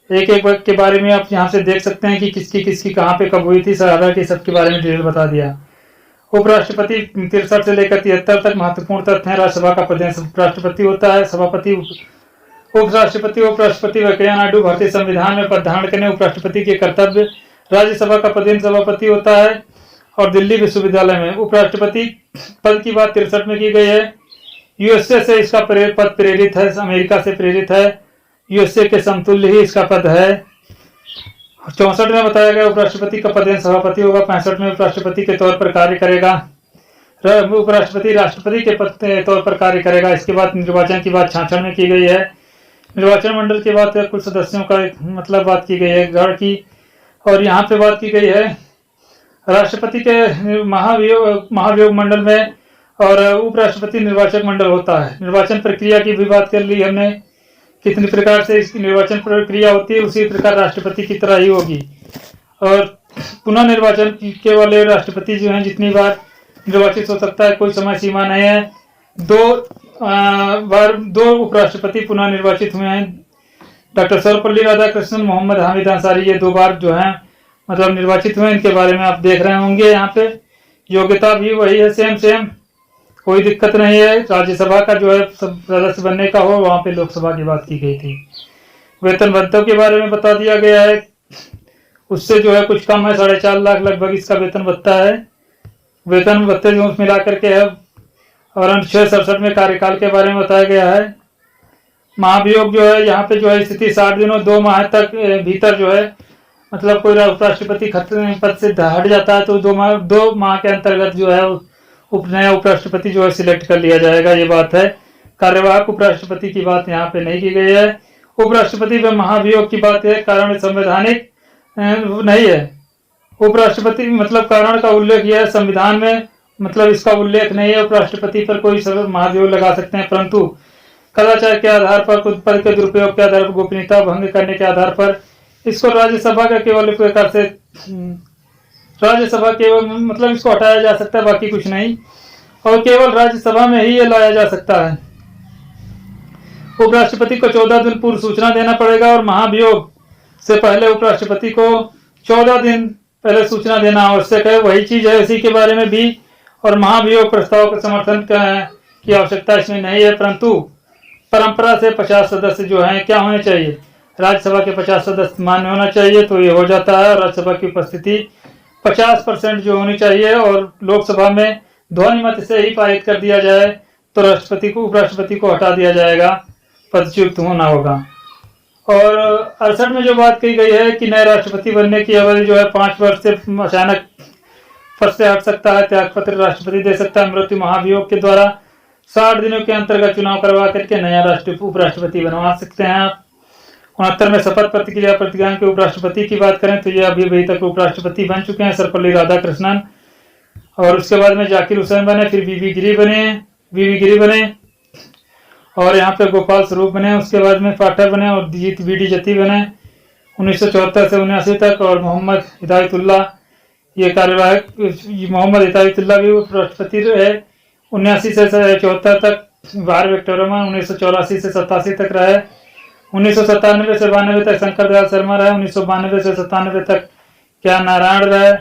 एक एक वर्ग के बारे में आप यहाँ से देख सकते हैं कि किसकी कहाँ पे कब हुई थी। हालांकि सबके बारे में डिटेल बता दिया। उपराष्ट्रपति 63 से लेकर 73 तक महत्वपूर्ण तथ्य हैं। राज्यसभा का प्रदेश राष्ट्रपति होता है। सभापति उपराष्ट्रपति वेंकैया नायडू भारतीय संविधान में पद धारण करने उपराष्ट्रपति के कर्तव्य। राज्यसभा का प्रदेश सभापति होता है। और दिल्ली विश्वविद्यालय में उपराष्ट्रपति पद की बात 63 में की गई है। USA से इसका पद प्रेरित है, अमेरिका से प्रेरित है। USA के समतुल्य ही इसका पद है। 64 में बताया गया उपराष्ट्रपति का पद सभापति होगा। 65 में उपराष्ट्रपति के तौर पर कार्य करेगा। उपराष्ट्रपति राष्ट्रपति के पद के तौर पर कार्य करेगा। इसके बाद निर्वाचन की बात 66 में की गई है। निर्वाचन मंडल की बात कुल सदस्यों का मतलब बात की गई है गढ़ की। और यहाँ पे बात की गई है राष्ट्रपति के महाभियोग मंडल में और उपराष्ट्रपति निर्वाचक मंडल होता है। निर्वाचन प्रक्रिया की भी बात कर ली हमने, कितनी प्रकार से इसकी निर्वाचन प्रक्रिया होती है, उसी प्रकार राष्ट्रपति की तरह ही होगी। और पुनः निर्वाचन के वाले राष्ट्रपति जो हैं जितनी बार निर्वाचित हो सकता है, कोई समय सीमा नहीं है। 2 उपराष्ट्रपति पुनः निर्वाचित हुए हैं। डॉक्टर सर्वपल्ली राधाकृष्णन, मोहम्मद हामिद अंसारी, ये 2 बार जो हैं मतलब निर्वाचित हुए। इनके बारे में आप देख रहे होंगे यहाँ पे। योग्यता भी वही है, सेम, कोई दिक्कत नहीं है। राज्यसभा का जो है सदस्य बनने का हो, वहां पे लोकसभा की बात की गई थी। वेतन भत्तों के बारे में बता दिया गया है, उससे जो है कुछ कम है, 4.5 लाख लगभग इसका वेतन भत्ता है। वेतन भत्ते जो मिला करके है। और अनुच्छेद 67 में कार्यकाल के बारे में बताया गया है। महाभियोग जो है यहाँ पे जो है स्थिति 60 दिनों 2 माह तक भीतर जो है मतलब कोई उपराष्ट्रपति पद से हट जाता है तो 2 माह के अंतर्गत जो है नया उपराष्ट्रपति जो है सिलेक्ट कर लिया जाएगा। ये बात है। कार्यवाहक उपराष्ट्रपति की बात यहाँ पे नहीं की गई है। उपराष्ट्रपति व महाभियोग की बात है, कारण संवैधानिक नहीं है। उपराष्ट्रपति मतलब कारण का उल्लेख यह है संविधान में, मतलब इसका उल्लेख नहीं है। उपराष्ट्रपति पर कोई महाभियोग लगा सकते हैं, परंतु कदाचार के आधार पर, खुद पद के दुरुपयोग के आधार पर, गोपनीयता भंग करने के आधार पर इसको राज्यसभा का केवल प्रकार से राज्यसभा केवल मतलब इसको हटाया जा सकता है, बाकी कुछ नहीं। और केवल राज्यसभा में ही ये लाया जा सकता है। उपराष्ट्रपति को 14 दिन पूर्व सूचना देना पड़ेगा और महाभियोग से पहले उपराष्ट्रपति को 14 दिन पहले सूचना देना आवश्यक है। वही चीज है इसी के बारे में भी। और महाभियोग प्रस्ताव का समर्थन की आवश्यकता इसमें नहीं है, परंतु परंपरा से 50 सदस्य जो हैं क्या होने चाहिए, राज्यसभा के 50 सदस्य मान्य होना चाहिए, तो ये हो जाता है। राज्यसभा की उपस्थिति 50% जो होनी चाहिए और लोकसभा में ध्वनि मत से ही पारित कर दिया जाए तो उपराष्ट्रपति को हटा दिया जाएगा, पदच्युत होना होगा। और 68 में जो बात कही गई है कि नए राष्ट्रपति बनने की अवधि जो है 5 वर्ष से अचानक पद से हट सकता है, त्यागपत्र राष्ट्रपति दे सकता है। मृत्यु महाभियोग के द्वारा 60 दिनों के अंतर्गत चुनाव करवा करके नया उपराष्ट्रपति बनवा सकते हैं आप। 69 में शपथ प्रतिक्रिया प्रतिज्ञा के उपराष्ट्रपति की बात करें तो ये अभी तक उपराष्ट्रपति बन चुके हैं, सर्वपल्ली राधाकृष्णन। और उसके बाद में जाकिर हुसैन बने, फिर वीवी गिरी बने और यहाँ पे गोपाल स्वरूप बने। उसके बाद में पाठक बने और वीडी जती बने 1974 से 79 तक। और मोहम्मद हिदायतुल्ला ये कार्यवाहक, मोहम्मद हिदायतुल्ला भी उपराष्ट्रपति रहे 79 से 74 तक। बार विक्टर रमन 1984 से 87 तक रहे। 1997 से 92 तक शंकर दयाल शर्मा रहे। 1992 से 97 तक क्या नारायण रहे।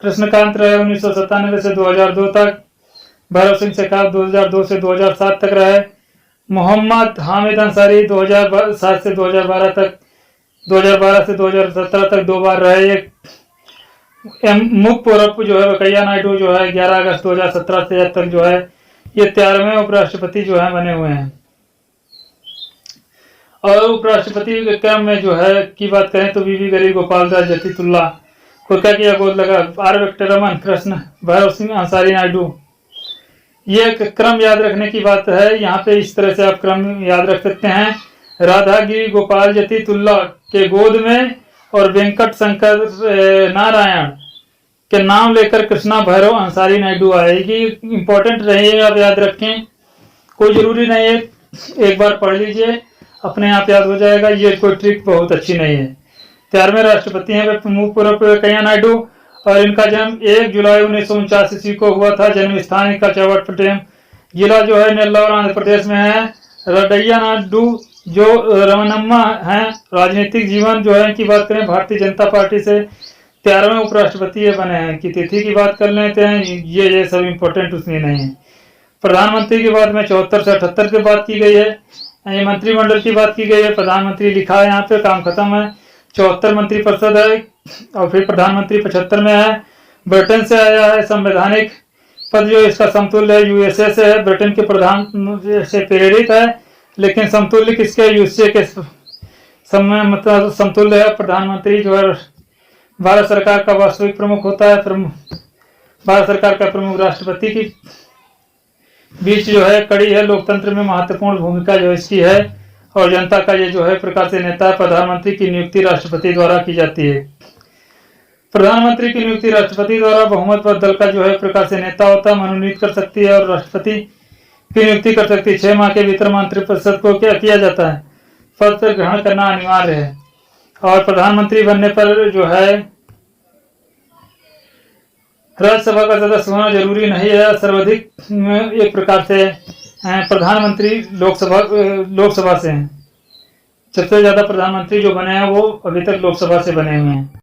कृष्णकांत रहे 1997 से 2002 तक। भैरव सिंह शेखावत 2002 से 2007 तक रहे। मोहम्मद हामिद अंसारी 2007 से 2012 तक, 2012 से 2017 तक 2 बार रहे। एक मुक्पुरप जो है वकैया नायडू जो है 11 अगस्त 2017 से अब तक जो है ये 13वें उपराष्ट्रपति जो है बने हुए हैं। और उपराष्ट्रपति के क्रम में जो है की बात करें तो वीवी गिरी, गोपाल दास, जतीतुल्ला को क्या किया गोद लगा, आर वेंकट रमन, कृष्ण, भैरव सिंह अंसारी नायडू। ये एक क्रम याद रखने की बात है। यहाँ पे इस तरह से आप क्रम याद रख सकते हैं। राधागिरी गोपाल जतीतुल्ला के गोद में और वेंकट शंकर नारायण के नाम लेकर कृष्णा भैरव अंसारी नायडू आएगी। इंपॉर्टेंट रहिए, आप याद रखें, कोई जरूरी नहीं है, एक बार पढ़ लीजिए अपने आप याद हो जाएगा। ये कोई ट्रिक बहुत अच्छी नहीं है। 13वें राष्ट्रपति हैं मुक्पुरप वकैया नायडू और इनका जन्म 1 जुलाई 1949 ईस्वी को हुआ था। जन्म स्थान इनका चौवटपट्टनम जिला जो है नेल्लौर आंध्र प्रदेश में है। रडैया नायडू जो रमनम्मा हैं, राजनीतिक जीवन जो है की बात करें भारतीय जनता पार्टी से 13वें उपराष्ट्रपति ये बने हैं। की तिथि की बात कर लेते हैं, ये सब इम्पोर्टेंट उसमें नहीं है। प्रधानमंत्री की बात में 74 से 78 की बात की गई है। ये मंत्रिमंडल की बात की गई है। प्रधानमंत्री लिखा है यहाँ पे, काम खत्म है। 74 मंत्री परिषद है और फिर प्रधानमंत्री 75 में है। ब्रिटेन से आया है। संवैधानिक पद जो इसका समतुल्य है यूएसए से है। ब्रिटेन के प्रधान से प्रेरित है, लेकिन समतुल्य किसके, यूएसए के समय मतलब समतुल्य है। प्रधानमंत्री जो है भारत सरकार का वास्तविक प्रमुख होता है। भारत सरकार का प्रमुख राष्ट्रपति की बीच जो है कड़ी है। लोकतंत्र में महत्वपूर्ण भूमिका जो इसकी है और जनता का ये जो है प्रकार से नेता है। प्रधानमंत्री की नियुक्ति राष्ट्रपति द्वारा की जाती है। प्रधानमंत्री की नियुक्ति राष्ट्रपति द्वारा बहुमत पर दल का जो है प्रकार से नेता होता है, मनोनीत कर सकती है और राष्ट्रपति की नियुक्ति कर सकती है। 6 माह के भीतर मंत्रिपरिषद को क्या किया जाता है, पद पर ग्रहण करना अनिवार्य है। और प्रधानमंत्री बनने पर जो है राज्यसभा का सदस्य होना जरूरी नहीं है। सर्वाधिक एक प्रकार से प्रधानमंत्री लोकसभा से हैं। सबसे ज्यादा प्रधानमंत्री जो बने हैं वो अभी तक लोकसभा से बने हुए हैं।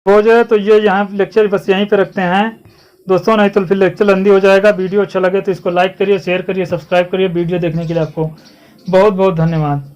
वो जो है तो ये यहाँ लेक्चर बस यहीं पे रखते हैं दोस्तों, नहीं तो फिर लेक्चर लंबी हो जाएगा। वीडियो अच्छा लगे तो इसको लाइक करिए, शेयर करिए, सब्सक्राइब करिए। वीडियो देखने के लिए आपको बहुत बहुत धन्यवाद।